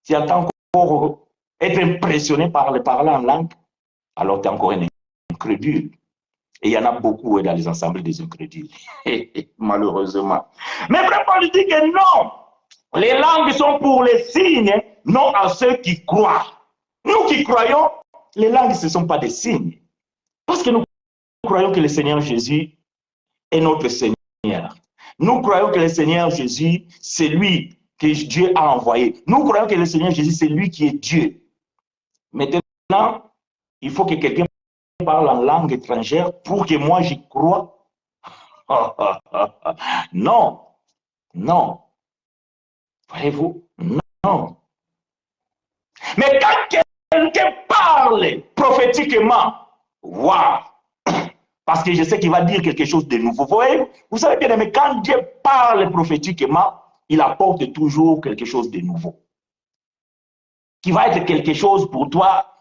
tu attends encore être impressionné par le parler en langue, alors tu es encore un incrédule. Et il y en a beaucoup dans les ensembles des incrédules, malheureusement. Mais Frère Paul dit que non, les langues sont pour les signes, non à ceux qui croient. Nous qui croyons, les langues, ce ne sont pas des signes. Parce que nous croyons que le Seigneur Jésus est notre Seigneur. Nous croyons que le Seigneur Jésus, c'est lui que Dieu a envoyé. Nous croyons que le Seigneur Jésus, c'est lui qui est Dieu. Maintenant, il faut que quelqu'un parle en langue étrangère pour que moi j'y croie. Non, non. Voyez-vous? Non. Mais quand quelqu'un parle prophétiquement, waouh! Parce que je sais qu'il va dire quelque chose de nouveau. Vous savez bien, mais quand Dieu parle prophétiquement, il apporte toujours quelque chose de nouveau. Qui va être quelque chose pour toi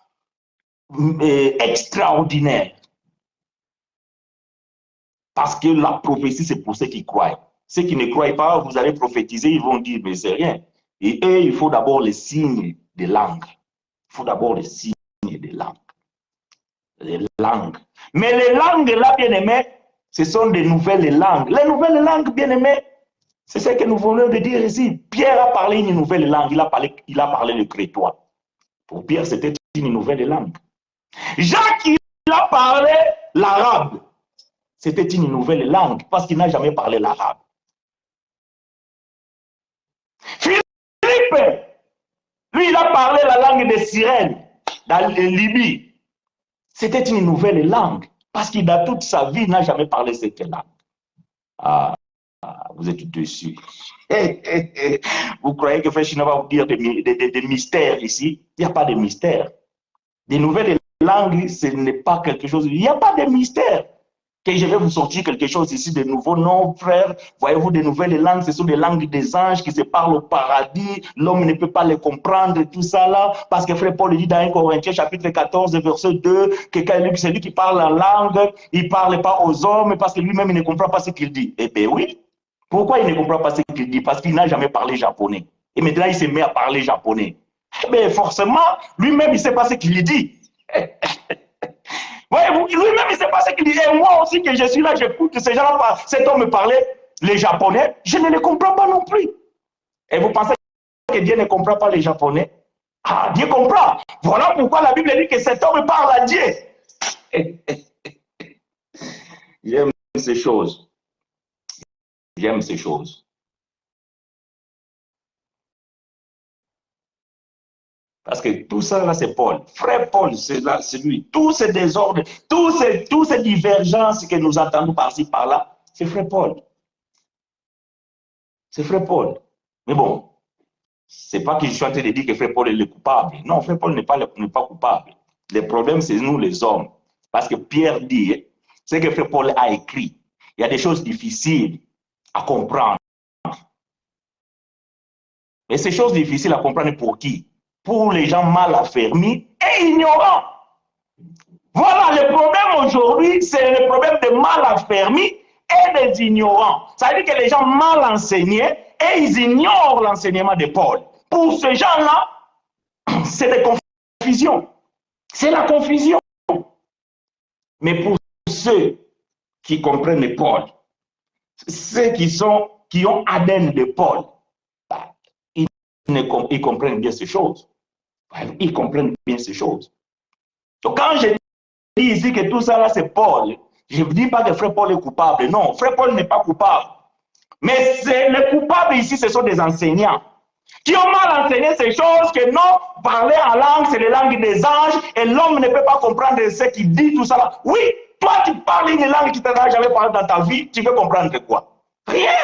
extraordinaire. Parce que la prophétie, c'est pour ceux qui croient. Ceux qui ne croient pas, vous allez prophétiser, ils vont dire, mais c'est rien. Et eux, il faut d'abord les signes des langues. Il faut d'abord les signes des langues. Les langues. Mais les langues, là, bien-aimés, ce sont des nouvelles langues. Les nouvelles langues, bien-aimés, c'est ce que nous venons de dire ici. Pierre a parlé une nouvelle langue, il a parlé le crétois. Pour Pierre, c'était une nouvelle langue. Jacques, il a parlé l'arabe. C'était une nouvelle langue parce qu'il n'a jamais parlé l'arabe. Philippe, lui, il a parlé la langue des sirènes dans Libye. C'était une nouvelle langue parce qu'il, dans toute sa vie, n'a jamais parlé cette langue. Ah, vous êtes dessus. Vous croyez que Frère China va vous dire des mystères ici? Il n'y a pas de mystère. Des nouvelles langues, ce n'est pas quelque chose. Il n'y a pas de mystère. Que je vais vous sortir quelque chose ici de nouveau. Non, frère, voyez-vous, des nouvelles langues, ce sont des langues des anges qui se parlent au paradis. L'homme ne peut pas les comprendre, tout ça là. Parce que frère Paul dit dans 1 Corinthiens chapitre 14, verset 2, que c'est lui qui parle en langue, il ne parle pas aux hommes parce que lui-même il ne comprend pas ce qu'il dit. Eh bien oui. Pourquoi il ne comprend pas ce qu'il dit? Parce qu'il n'a jamais parlé japonais. Et maintenant il se met à parler japonais. Eh bien forcément, lui-même il ne sait pas ce qu'il dit. Voyez-vous, lui-même, il ne sait pas ce qu'il dit. Et moi aussi, que je suis là, j'écoute ces gens-là, cet homme me parler les japonais, je ne les comprends pas non plus. Et vous pensez que Dieu ne comprend pas les Japonais? Ah, Dieu comprend. Voilà pourquoi la Bible dit que cet homme parle à Dieu. J'aime ces choses. J'aime ces choses. Parce que tout ça, là, c'est Paul. Frère Paul, c'est lui. Tous ces désordres, tous ces divergences que nous entendons par-ci, par-là, c'est frère Paul. C'est frère Paul. Mais bon, c'est pas que je suis en train de dire que frère Paul est le coupable. Non, frère Paul n'est pas coupable. Le problème, c'est nous les hommes. Parce que Pierre dit, ce que frère Paul a écrit, il y a des choses difficiles à comprendre. Mais ces choses difficiles à comprendre pour qui? Pour les gens mal affermis et ignorants. Voilà, le problème aujourd'hui, c'est le problème des mal affermis et des ignorants. Ça veut dire que les gens mal enseignés et ils ignorent l'enseignement de Paul. Pour ces gens-là, c'est des confusions. C'est la confusion. Mais pour ceux qui comprennent Paul, ceux qui ont ADN de Paul, ils comprennent bien ces choses. Ils comprennent bien ces choses. Donc quand je dis ici que tout ça là c'est Paul, je ne dis pas que frère Paul est coupable. Non, frère Paul n'est pas coupable. Mais les coupables ici, ce sont des enseignants qui ont mal enseigné ces choses, que non, parler en langue, c'est les langues des anges, et l'homme ne peut pas comprendre ce qu'il dit, tout ça là. Oui, toi tu parles une langue qui t'en a jamais parlé dans ta vie, tu veux comprendre quoi? Rien.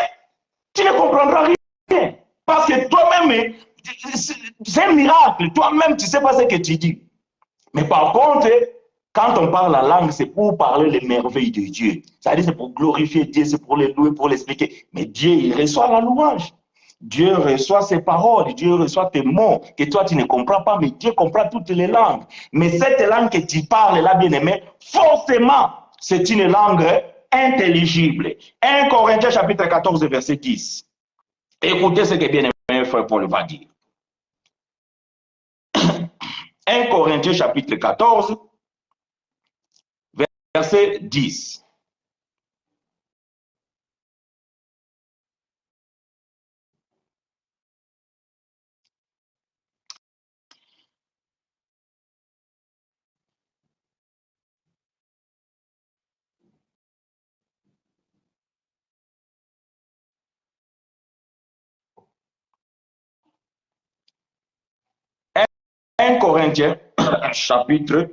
Tu ne comprendras rien. Parce que toi-même, c'est un miracle. Toi-même, tu ne sais pas ce que tu dis. Mais par contre, quand on parle la langue, c'est pour parler les merveilles de Dieu. C'est-à-dire, c'est pour glorifier Dieu, c'est pour le louer, pour l'expliquer. Mais Dieu, il reçoit la louange. Dieu reçoit ses paroles, Dieu reçoit tes mots que toi tu ne comprends pas, mais Dieu comprend toutes les langues. Mais cette langue que tu parles là, bien-aimé, forcément, c'est une langue intelligible. 1 Corinthiens chapitre 14, verset 10. Écoutez ce que bien-aimé frère Paul va dire. 1 Corinthiens chapitre 14, verset 10. Un Corinthiens, chapitre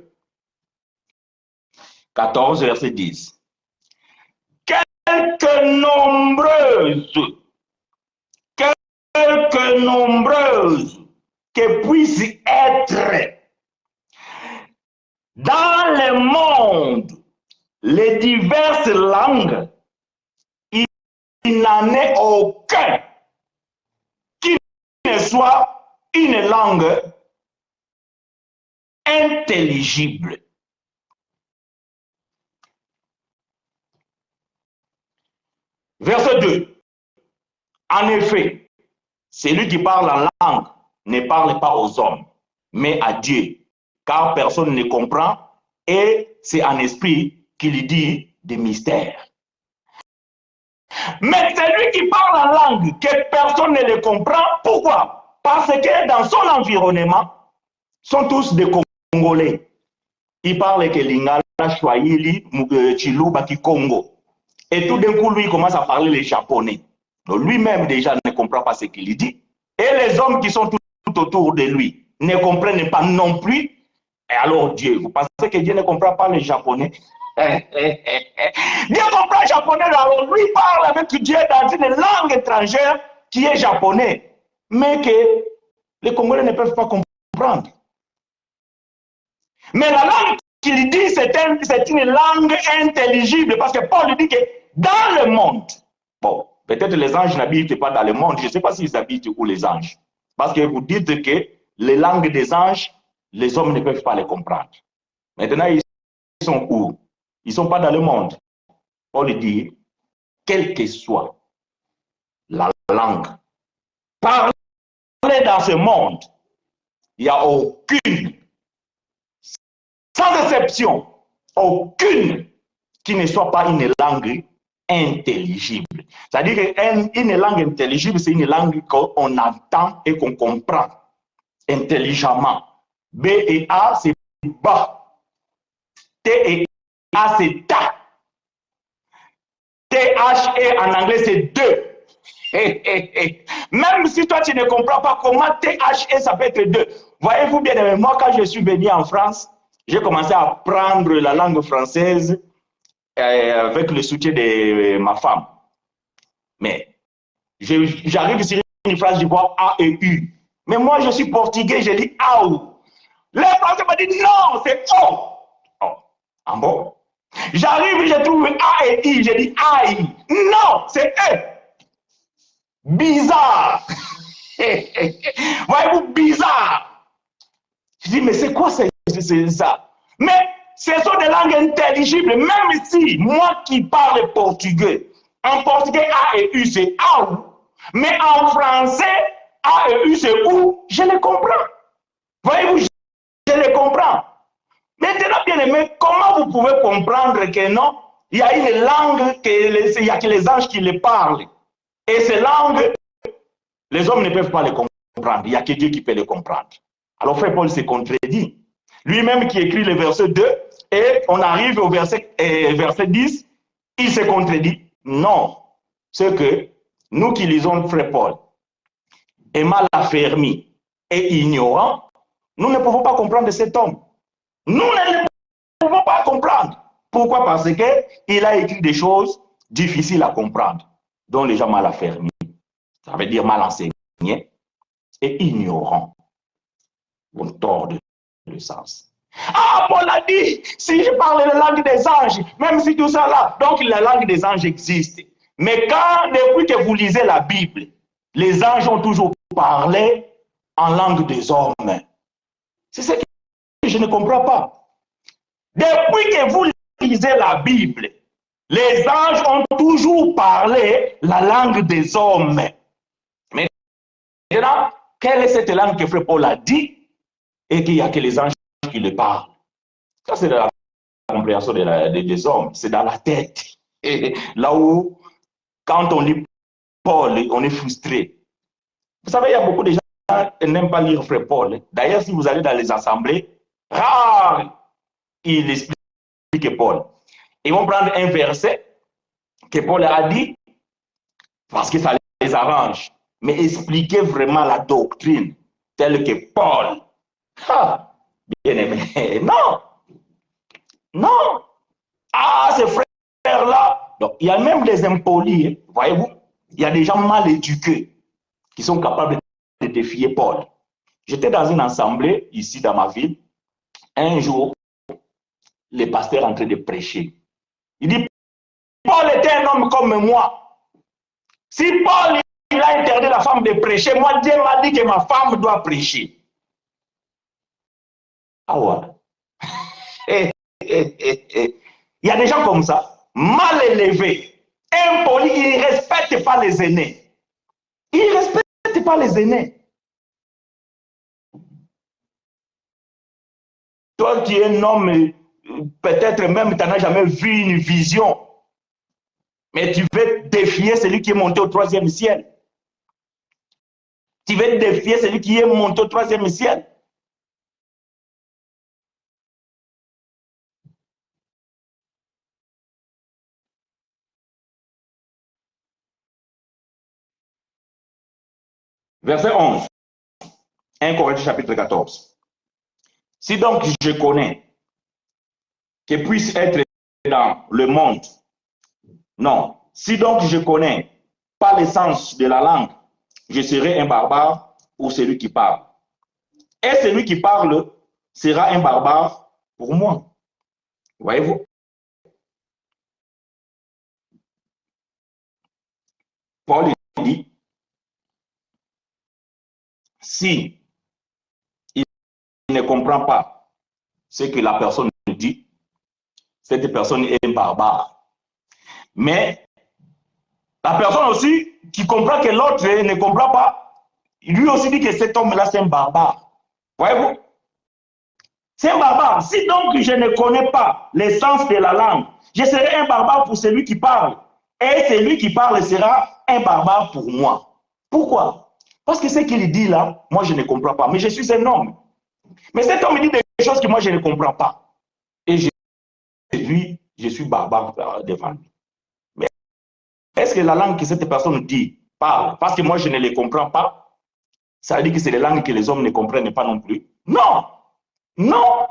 14, verset 10. Quelques nombreuses que puissent être dans le monde les diverses langues, il n'en est aucun qui ne soit une langue intelligible. Verset 2. En effet, celui qui parle en langue ne parle pas aux hommes, mais à Dieu, car personne ne comprend, et c'est en esprit qu'il dit des mystères. Mais celui qui parle en langue que personne ne le comprend, pourquoi? Parce que dans son environnement, sont tous des Congolais. Ils parlent que Lingala, Swahili, Chiluba, Congo. Et tout d'un coup, lui, il commence à parler les Japonais. Donc lui-même, déjà, ne comprend pas ce qu'il dit. Et les hommes qui sont tout autour de lui ne comprennent pas non plus. Et alors Dieu, vous pensez que Dieu ne comprend pas les Japonais? Dieu comprend le japonais, alors lui parle avec Dieu dans une langue étrangère qui est japonais, mais que les Congolais ne peuvent pas comprendre. Mais la langue qu'il dit, c'est une langue intelligible, parce que Paul dit que dans le monde, bon, peut-être les anges n'habitent pas dans le monde, je ne sais pas s'ils habitent où les anges, parce que vous dites que les langues des anges, les hommes ne peuvent pas les comprendre. Maintenant, ils sont où? Ils ne sont pas dans le monde. Paul dit, quelle que soit la langue parlée dans ce monde, il n'y a aucune, sans exception, aucune qui ne soit pas une langue intelligible. C'est-à-dire qu'une langue intelligible, c'est une langue qu'on entend et qu'on comprend intelligemment. B et A, c'est bas. T et A, c'est ta. T-H-E en anglais, c'est deux. Même si toi, tu ne comprends pas comment T-H-E, ça peut être deux. Voyez-vous bien, moi, quand je suis venu en France, j'ai commencé à apprendre la langue française avec le soutien de ma femme. Mais j'arrive sur une phrase, je vois A et U. Mais moi, je suis portugais, je dis AU. Les Français m'ont dit non, c'est O. Oh. Ah bon? J'arrive, je trouve A et I, je dis aïe. Non, c'est E. Bizarre. Voyez-vous, bizarre. Je dis, mais c'est quoi ça? Mais ce sont des langues intelligibles, même si moi qui parle portugais, en portugais A et U c'est AU, mais en français A et U c'est OU, je les comprends. Voyez-vous, je les comprends. Maintenant, bien aimé, comment vous pouvez comprendre que non, il y a une langue, il n'y a que les anges qui les parlent. Et ces langues, les hommes ne peuvent pas les comprendre. Il n'y a que Dieu qui peut les comprendre. Alors, frère Paul se contredit. Lui-même qui écrit le verset 2, et on arrive au verset 10, il se contredit. Non, c'est que nous qui lisons frère Paul, et mal affermis et ignorants, nous ne pouvons pas comprendre cet homme. Nous ne pouvons pas comprendre. Pourquoi? Parce qu'il a écrit des choses difficiles à comprendre, dont les gens mal affermis, ça veut dire mal enseignés et ignorants. On tord le sens. Ah, Paul a dit, si je parle la langue des anges, même si tout ça là, donc la langue des anges existe. Mais quand, depuis que vous lisez la Bible, les anges ont toujours parlé en langue des hommes. C'est ce que je ne comprends pas. Depuis que vous lisez la Bible, les anges ont toujours parlé la langue des hommes. Mais maintenant, quelle est cette langue que frère Paul a dit et qu'il n'y a que les anges qui le parlent? Ça, c'est de la compréhension des hommes, c'est dans la tête. Et là où, quand on lit Paul, on est frustré. Vous savez, il y a beaucoup de gens qui n'aiment pas lire frère Paul. D'ailleurs, si vous allez dans les assemblées, rare, il explique Paul. Ils vont prendre un verset que Paul a dit parce que ça les arrange, mais expliquer vraiment la doctrine telle que Paul. Ah, bien aimé, non, non. Ah, ces frères-là, il y a même des impolis, voyez-vous, il y a des gens mal éduqués qui sont capables de défier Paul. J'étais dans une assemblée ici dans ma ville. Un jour, le pasteur est en train de prêcher. Il dit, Paul était un homme comme moi. Si Paul il a interdit la femme de prêcher, moi Dieu m'a dit que ma femme doit prêcher. Ah ouais. Il y a des gens comme ça, mal élevés, impolis, ils ne respectent pas les aînés. Ils ne respectent pas les aînés. Toi qui es un homme, peut-être même tu n'as jamais vu une vision, mais tu veux défier celui qui est monté au 3e ciel. Tu veux défier celui qui est monté au 3e ciel. Verset 11. 1 Corinthiens chapitre 14. Si donc je connais que puisse être dans le monde, non, si donc je connais pas l'essence de la langue, je serai un barbare pour celui qui parle. Et celui qui parle sera un barbare pour moi. Voyez-vous? Paul dit, si il ne comprend pas ce que la personne dit, cette personne est un barbare. Mais la personne aussi qui comprend que l'autre ne comprend pas, lui aussi dit que cet homme-là, c'est un barbare. Voyez-vous? C'est un barbare. Si donc je ne connais pas l'essence de la langue, je serai un barbare pour celui qui parle. Et celui qui parle sera un barbare pour moi. Pourquoi? Parce que ce qu'il dit là, moi je ne comprends pas. Mais je suis un homme. Mais cet homme dit des choses que moi je ne comprends pas. Et lui, je suis barbare devant lui. Mais est-ce que la langue que cette personne dit, parle, parce que moi je ne les comprends pas, ça veut dire que c'est des langues que les hommes ne comprennent pas non plus? Non! Non!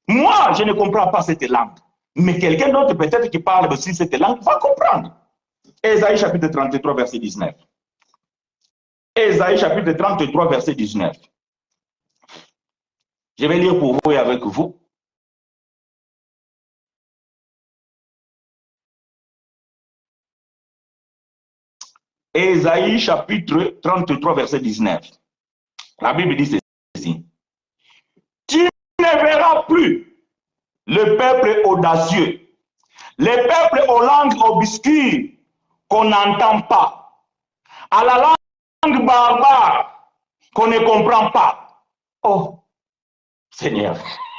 Moi, je ne comprends pas cette langue. Mais quelqu'un d'autre, peut-être qui parle aussi cette langue, va comprendre. Ésaïe chapitre 33, verset 19. Ésaïe chapitre 33, verset 19. Je vais lire pour vous et avec vous. Ésaïe chapitre 33, verset 19. La Bible dit ceci. Tu ne verras plus le peuple audacieux, les peuples aux langues obscures qu'on n'entend pas, à la langue barbare qu'on ne comprend pas. Oh, Seigneur.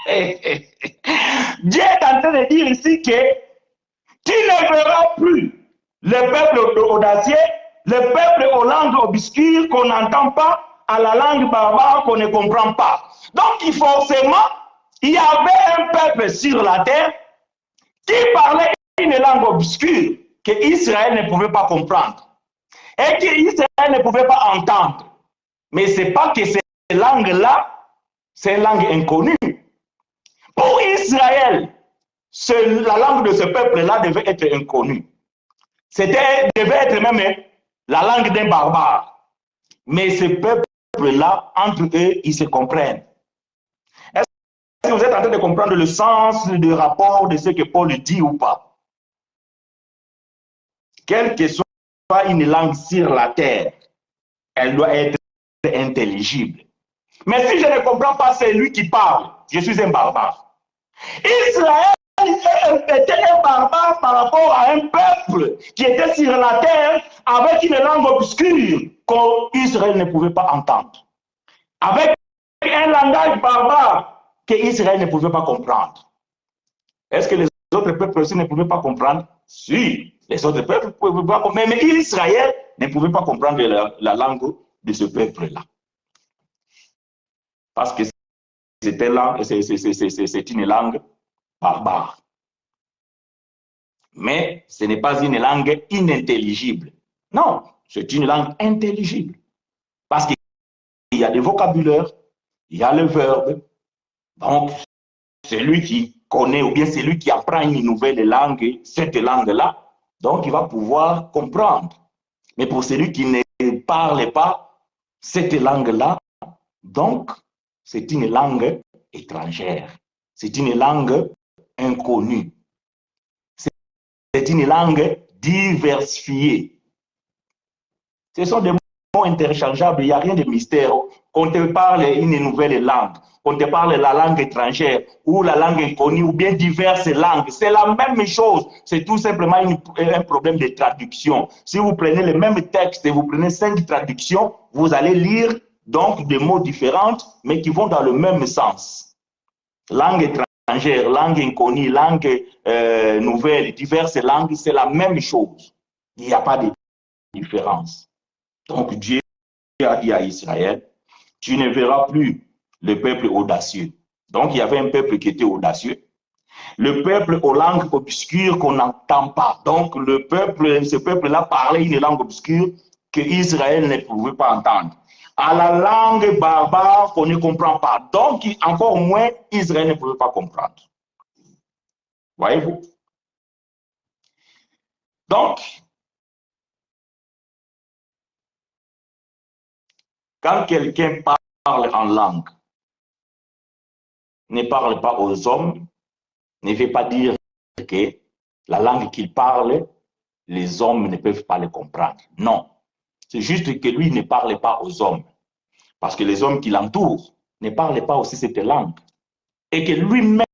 Dieu est en train de dire ici que tu ne verras plus le peuple audacieux, le peuple aux langues obscures qu'on n'entend pas, à la langue barbare qu'on ne comprend pas. Donc, forcément, il y avait un peuple sur la terre qui parlait une langue obscure que Israël ne pouvait pas comprendre et que Israël ne pouvait pas entendre. Mais ce n'est pas que cette langue-là, c'est une langue inconnue. Pour Israël, la langue de ce peuple-là devait être inconnue. Devait être même la langue d'un barbare. Mais ce peuple-là, entre eux, ils se comprennent. Est-ce que vous êtes en train de comprendre le sens du rapport de ce que Paul dit ou pas? Quelle que soit une langue sur la terre, elle doit être intelligible. Mais si je ne comprends pas celui qui parle, je suis un barbare. Israël était un barbare par rapport à un peuple qui était sur la terre avec une langue obscure qu'Israël ne pouvait pas entendre. Avec un langage barbare qu'Israël ne pouvait pas comprendre. Est-ce que les autres peuples aussi ne pouvaient pas comprendre? Si, les autres peuples pouvaient pas comprendre, mais Israël ne pouvait pas comprendre la langue de ce peuple-là. Parce que c'est une langue barbare. Mais ce n'est pas une langue inintelligible. Non, c'est une langue intelligible. Parce qu'il y a des vocabulaires, il y a le verbe. Donc, celui qui connaît ou bien celui qui apprend une nouvelle langue, cette langue-là, donc il va pouvoir comprendre. Mais pour celui qui ne parle pas cette langue-là, donc c'est une langue étrangère. C'est une langue inconnue. C'est une langue diversifiée. Ce sont des mots interchangeables, il n'y a rien de mystère. Qu'on te parle une nouvelle langue, qu'on te parle la langue étrangère ou la langue inconnue ou bien diverses langues, c'est la même chose. C'est tout simplement un problème de traduction. Si vous prenez le même texte et vous prenez 5 traductions, vous allez lire donc des mots différents, mais qui vont dans le même sens. Langue étrangère, langue inconnue, langue nouvelle, diverses langues, c'est la même chose. Il n'y a pas de différence. Donc Dieu a dit à Israël, tu ne verras plus le peuple audacieux. Donc il y avait un peuple qui était audacieux. Le peuple aux langues obscures qu'on n'entend pas. Donc ce peuple-là parlait une langue obscure que Israël ne pouvait pas entendre. À la langue barbare qu'on ne comprend pas. Donc encore moins Israël ne pouvait pas comprendre. Voyez-vous? Donc, quand quelqu'un parle en langue, ne parle pas aux hommes, ne veut pas dire que la langue qu'il parle, les hommes ne peuvent pas le comprendre. Non. C'est juste que lui ne parle pas aux hommes. Parce que les hommes qui l'entourent ne parlent pas aussi cette langue. Et que lui-même,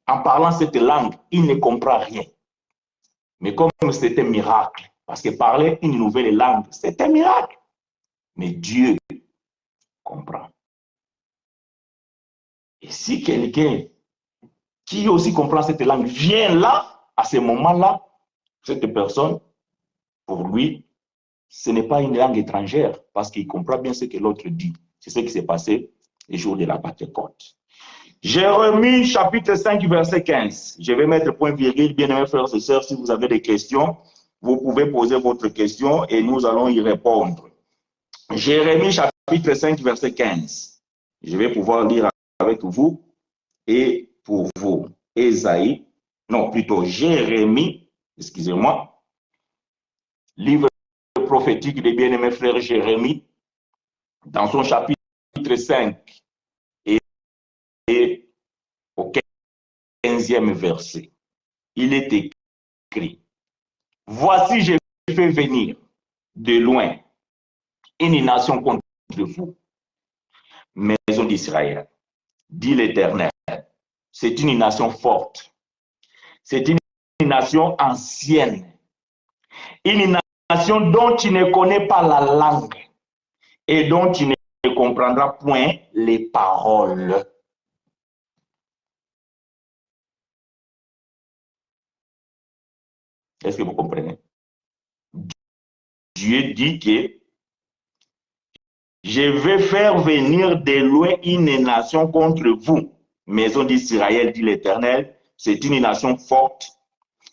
en parlant cette langue, il ne comprend rien. Mais comme c'est un miracle, parce que parler une nouvelle langue, c'est un miracle. Mais Dieu comprend. Et si quelqu'un qui aussi comprend cette langue vient là, à ce moment-là, cette personne pour lui, ce n'est pas une langue étrangère parce qu'il comprend bien ce que l'autre dit. C'est ce qui s'est passé le jour de la Pentecôte. Jérémie chapitre 5, verset 15. Je vais mettre point virgule, bien-aimés frères et sœurs, si vous avez des questions, vous pouvez poser votre question et nous allons y répondre. Jérémie chapitre 5, verset 15. Je vais pouvoir lire avec vous et pour vous. Ésaïe, non, plutôt Jérémie, excusez-moi, livre prophétique des bien-aimés frères Jérémie, dans son chapitre 5 et au 15e verset. Il est écrit, « Voici, je fais venir de loin une nation contre vous, maison d'Israël, dit l'Éternel. C'est une nation forte, c'est une nation ancienne, une nation dont tu ne connais pas la langue et dont tu ne comprendras point les paroles. » Est-ce que vous comprenez? Dieu dit que je vais faire venir de loin une nation contre vous, maison d'Israël, dit l'Éternel. C'est une nation forte,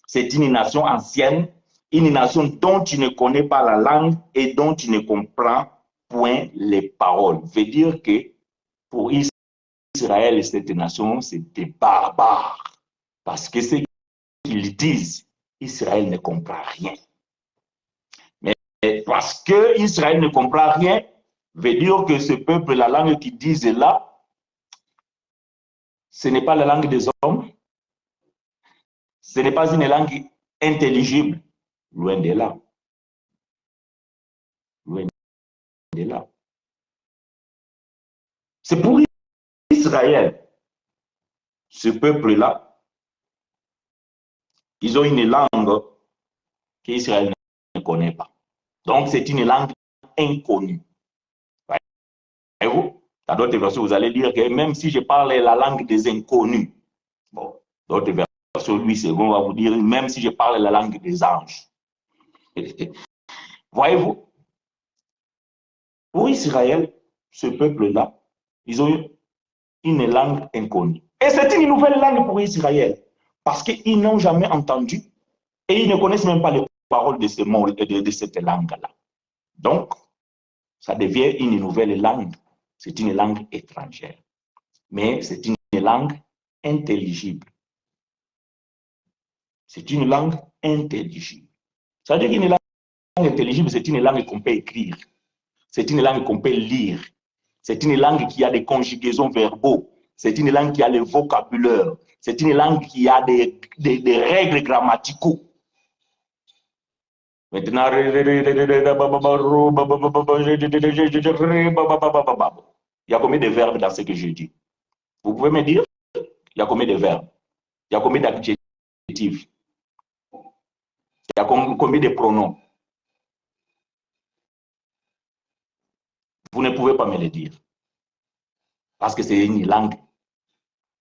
c'est une nation ancienne, une nation dont tu ne connais pas la langue et dont tu ne comprends point les paroles. Veut dire que pour Israël, cette nation, c'est des barbares. Parce que ce qu'ils disent, Israël ne comprend rien. Mais parce que Israël ne comprend rien, veut dire que ce peuple, la langue qu'ils disent là, ce n'est pas la langue des hommes, ce n'est pas une langue intelligible. Loin de là. Loin de là. C'est pour Israël. Ce peuple-là, ils ont une langue qu'Israël ne connaît pas. Donc, c'est une langue inconnue. Voyez-vous? Dans d'autres versions, vous allez dire que même si je parle la langue des inconnus, bon, d'autres versions, lui, c'est bon, on va vous dire, même si je parle la langue des anges. Voyez-vous? Pour Israël, ce peuple-là, ils ont une langue inconnue. Et c'est une nouvelle langue pour Israël, parce qu'ils n'ont jamais entendu et ils ne connaissent même pas les paroles de, de cette langue-là. Donc, ça devient une nouvelle langue. C'est une langue étrangère. Mais c'est une langue intelligible. C'est une langue intelligible. Ça veut dire qu'une langue intelligible, c'est une langue qu'on peut écrire. C'est une langue qu'on peut lire. C'est une langue qui a des conjugaisons verbaux. C'est une langue qui a le vocabulaire. C'est une langue qui a des règles grammaticaux. Maintenant, il y a combien de verbes dans ce que je dis? Vous pouvez me dire? Il y a combien de verbes? Il y a combien d'adjectifs? Il y a combien de pronoms? Vous ne pouvez pas me le dire. Parce que c'est une langue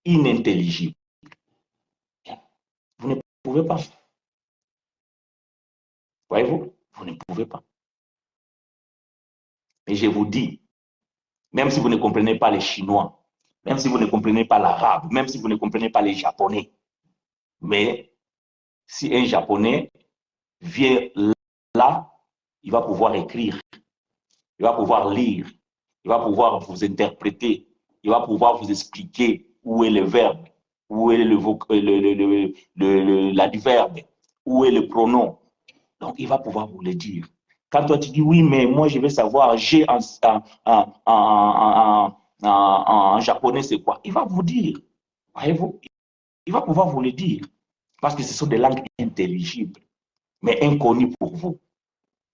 inintelligible. Vous ne pouvez pas. Voyez-vous? Vous ne pouvez pas. Mais je vous dis, même si vous ne comprenez pas les Chinois, même si vous ne comprenez pas l'arabe, même si vous ne comprenez pas les Japonais, mais si un Japonais vient là, il va pouvoir écrire, il va pouvoir lire, il va pouvoir vous interpréter, il va pouvoir vous expliquer où est le verbe, où est l'adverbe, où est le pronom. Donc, il va pouvoir vous le dire. Quand toi, tu dis, oui, mais moi, je veux savoir, j'ai en japonais, c'est quoi? Il va vous dire. Voyez-vous? Il va pouvoir vous le dire. Parce que ce sont des langues intelligibles, mais inconnues pour vous.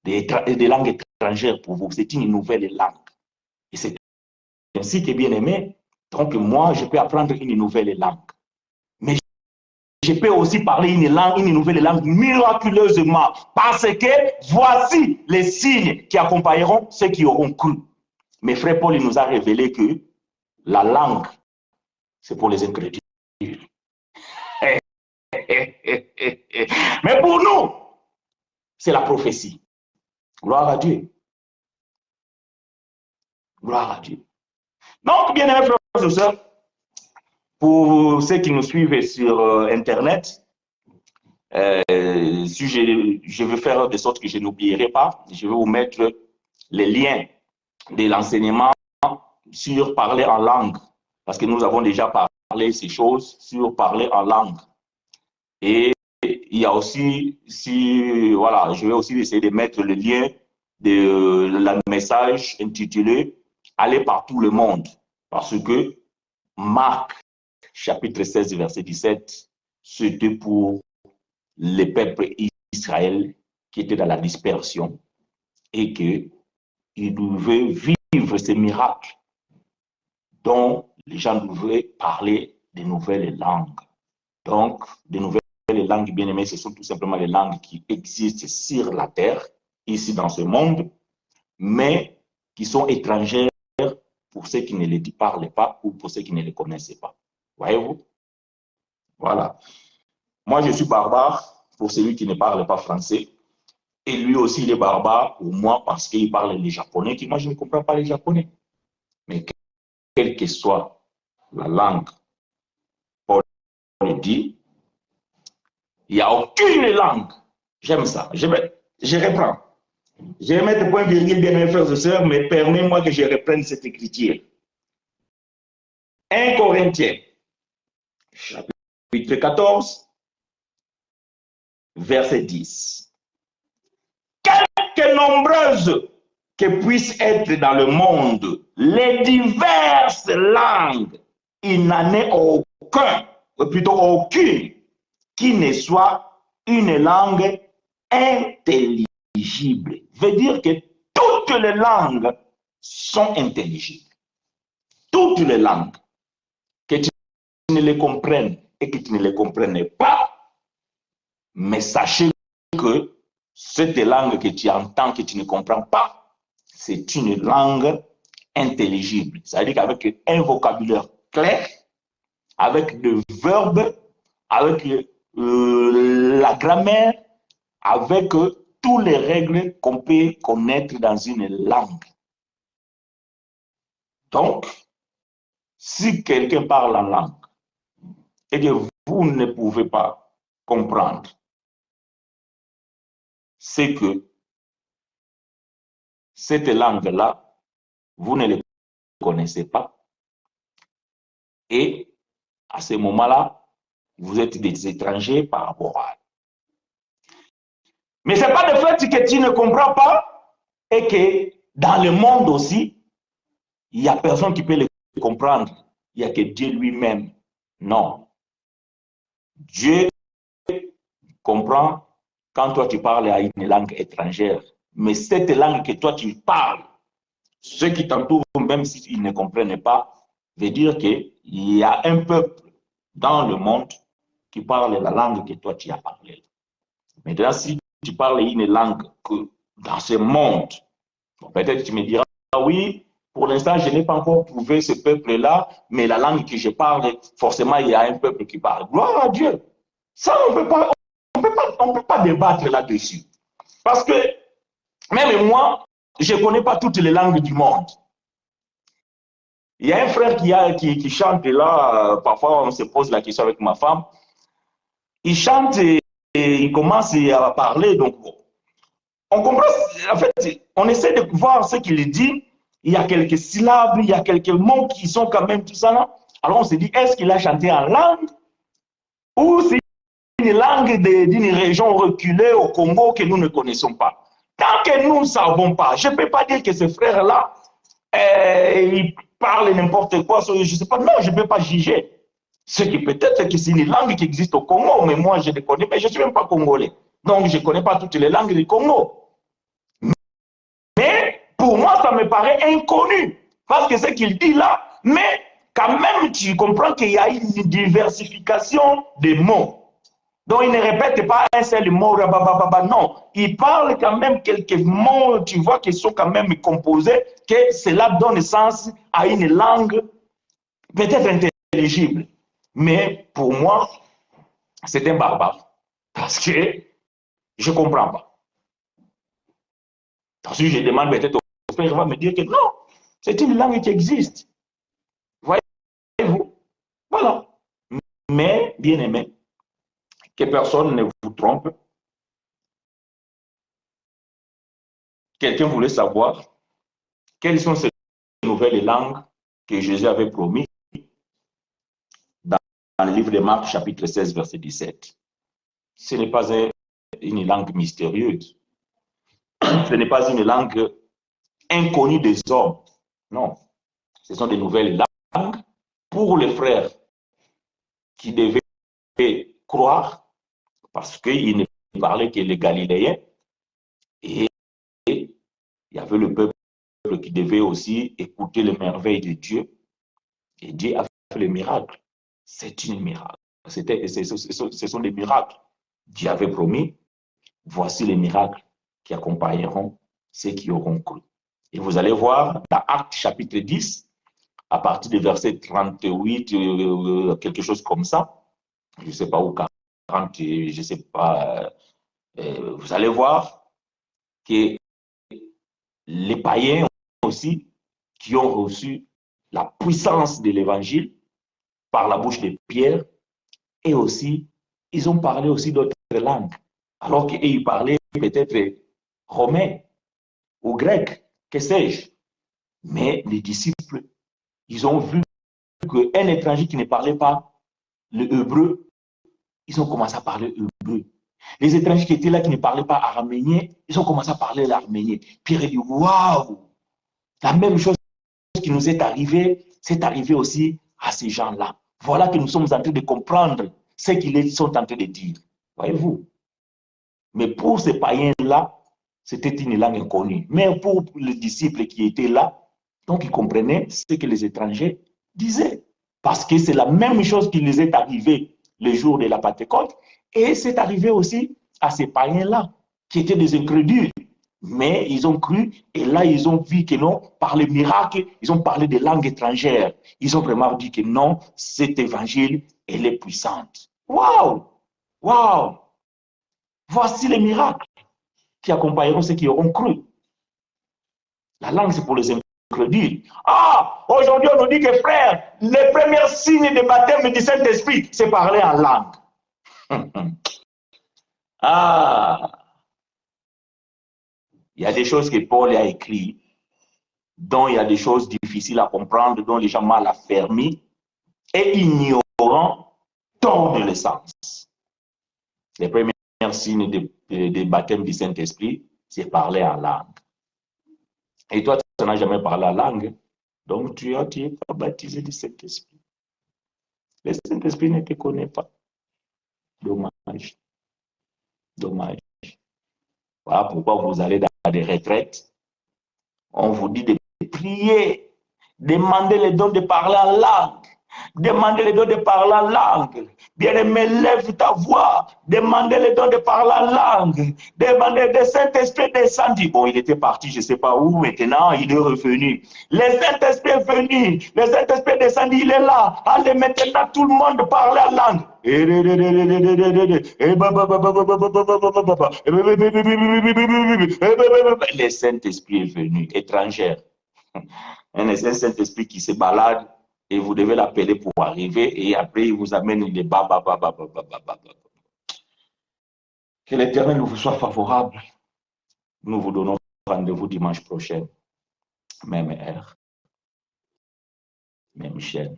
Des langues étrangères pour vous. C'est une nouvelle langue. Et c'est ainsi que, bien aimé, donc moi, je peux apprendre une nouvelle langue. Mais je peux aussi parler une nouvelle langue miraculeusement, parce que voici les signes qui accompagneront ceux qui auront cru. Mais frère Paul, il nous a révélé que la langue, c'est pour les incrédules. Mais pour nous, c'est la prophétie. Gloire à Dieu. Gloire à Dieu. Donc, bien aimés frères et sœurs, pour ceux qui nous suivent sur Internet, si je veux faire de sorte que je n'oublierai pas, je vais vous mettre les liens de l'enseignement sur parler en langue, parce que nous avons déjà parlé ces choses sur parler en langue. Et il y a aussi, voilà, je vais aussi essayer de mettre le lien de la message intitulé « Aller par tout le monde », parce que Marc, chapitre 16, verset 17, c'était pour les peuples d'Israël qui étaient dans la dispersion et qu'ils devaient vivre ces miracles dont les gens devaient parler de nouvelles langues. Donc, de nouvelles langues, bien aimées, ce sont tout simplement les langues qui existent sur la terre, ici dans ce monde, mais qui sont étrangères pour ceux qui ne les parlent pas ou pour ceux qui ne les connaissent pas. Voyez-vous? Voilà. Moi, je suis barbare pour celui qui ne parle pas français. Et lui aussi, il est barbare pour moi parce qu'il parle les japonais, qui moi, je ne comprends pas les japonais. Mais quelle que soit la langue, Paul dit, il n'y a aucune langue. J'aime ça. Je reprends. Je vais mettre point virgule, bien mes frères et sœurs, mais permets-moi que je reprenne cette écriture. 1 Corinthiens, chapitre 14, verset 10. Quelque nombreuses que puissent être dans le monde les diverses langues, il n'en est aucun, ou plutôt aucune, qui ne soit une langue intelligible. Veut dire que toutes les langues sont intelligibles. Toutes les langues, que tu ne les comprennes et que tu ne les comprennes pas, mais sachez que cette langue que tu entends, que tu ne comprends pas, c'est une langue intelligible. C'est-à-dire qu'avec un vocabulaire clair, avec des verbes, avec la grammaire, avec toutes les règles qu'on peut connaître dans une langue. Donc, si quelqu'un parle en langue et que vous ne pouvez pas comprendre, c'est que cette langue-là, vous ne la connaissez pas. Et à ce moment-là, vous êtes des étrangers par rapport à elle. Mais ce n'est pas le fait que tu ne comprends pas et que dans le monde aussi, il n'y a personne qui peut le comprendre. Il n'y a que Dieu lui-même. Non. Dieu comprend quand toi tu parles à une langue étrangère. Mais cette langue que toi tu parles, ceux qui t'entourent, même s'ils ne comprennent pas, veut dire qu'il y a un peuple dans le monde qui parle la langue que toi tu as parlé. Maintenant, si tu parles une langue que dans ce monde, peut-être tu me diras, oui, pour l'instant, je n'ai pas encore trouvé ce peuple-là, mais la langue que je parle, forcément, il y a un peuple qui parle. Gloire à Dieu. Ça, on ne peut pas débattre là-dessus. Parce que même moi, je ne connais pas toutes les langues du monde. Il y a un frère qui chante là, parfois on se pose la question avec ma femme. Il chante et il commence à parler, donc on comprend, en fait, on essaie de voir ce qu'il dit. Il y a quelques syllabes, il y a quelques mots qui sont quand même tout ça là. Alors on se dit, est-ce qu'il a chanté en langue ou c'est une langue d'une région reculée au Congo que nous ne connaissons pas? Tant que nous ne savons pas, je ne peux pas dire que ce frère-là, il parle n'importe quoi, je ne sais pas, non, je ne peux pas juger. Ce qui peut-être que c'est une langue qui existe au Congo, mais moi je ne connais pas, je ne suis même pas congolais. Donc je ne connais pas toutes les langues du Congo. Mais pour moi, ça me paraît inconnu. Parce que ce qu'il dit là, mais quand même, tu comprends qu'il y a une diversification des mots. Donc, il ne répète pas un seul mot, non. Il parle quand même quelques mots, tu vois, qui sont quand même composés, que cela donne sens à une langue peut-être intelligible. Mais pour moi, c'est un barbare. Parce que je ne comprends pas. Si je demande peut-être au frère, il va me dire que non, c'est une langue qui existe. Voyez-vous? Voilà. Mais, bien aimé, que personne ne vous trompe. Quelqu'un voulait savoir quelles sont ces nouvelles langues que Jésus avait promis dans le livre de Marc, chapitre 16, verset 17. Ce n'est pas une langue mystérieuse. Ce n'est pas une langue inconnue des hommes. Non. Ce sont des nouvelles langues pour les frères qui devaient croire parce qu'ils ne parlaient que les Galiléens et il y avait le peuple qui devait aussi écouter les merveilles de Dieu. Et Dieu a fait les miracles. C'est un miracle. Ce sont des miracles. Dieu avait promis, voici les miracles qui accompagneront ceux qui auront cru. Et vous allez voir dans Actes chapitre 10, à partir du verset 38, quelque chose comme ça, je ne sais pas où, 40, je ne sais pas, vous allez voir que les païens aussi, qui ont reçu la puissance de l'évangile par la bouche de Pierre, et aussi, ils ont parlé aussi d'autres langues, alors qu'ils parlaient peut-être romain ou grec, que sais-je. Mais les disciples, ils ont vu qu'un étranger qui ne parlait pas le hébreu, ils ont commencé à parler hébreu. Les étrangers qui étaient là, qui ne parlaient pas araméen, ils ont commencé à parler l'arménien. Pierre a dit, waouh, la même chose qui nous est arrivée, c'est arrivé aussi à ces gens-là. Voilà que nous sommes en train de comprendre ce qu'ils sont en train de dire. Voyez-vous? Mais pour ces païens-là, c'était une langue inconnue. Mais pour les disciples qui étaient là, donc ils comprenaient ce que les étrangers disaient. Parce que c'est la même chose qui les est arrivée le jour de la Pentecôte. Et c'est arrivé aussi à ces païens-là, qui étaient des incrédules. Mais ils ont cru, et là, ils ont vu que non, par les miracles, ils ont parlé des langues étrangères. Ils ont vraiment dit que non, cet évangile, elle est puissante. Waouh! Waouh! Voici les miracles qui accompagneront ceux qui auront cru. La langue, c'est pour les incrédules. Ah, aujourd'hui, on nous dit que frère, les premiers signes de baptême du Saint-Esprit, c'est parler en langue. Ah, il y a des choses que Paul a écrites, dont il y a des choses difficiles à comprendre, dont les gens mal affermis et ignorants tordent le sens. Les premiers signes de baptême du Saint-Esprit, c'est parler en langue. Et toi, tu n'as jamais parlé en langue, donc tu n'es pas baptisé du Saint-Esprit. Le Saint-Esprit ne te connaît pas. Dommage. Dommage. Voilà pourquoi vous allez dans des retraites. On vous dit de prier, demander les dons de parler en langue. Demandez les dons de parler en langue. Bien-aimé, lève ta voix. Demandez les dons de parler en langue. Demandez le Saint-Esprit descendit. Bon, il était parti, je ne sais pas où, maintenant, il est revenu. Le Saint-Esprit est venu. Le Saint-Esprit descendit, il est là. Allez, maintenant, tout le monde parle en langue. Le Saint-Esprit est venu, étrangère. Un Saint-Esprit qui se balade et vous devez l'appeler pour arriver et après il vous amène les baba. Que l'Éternel vous soit favorable. Nous vous donnons rendez-vous dimanche prochain. Même heure, même chaîne.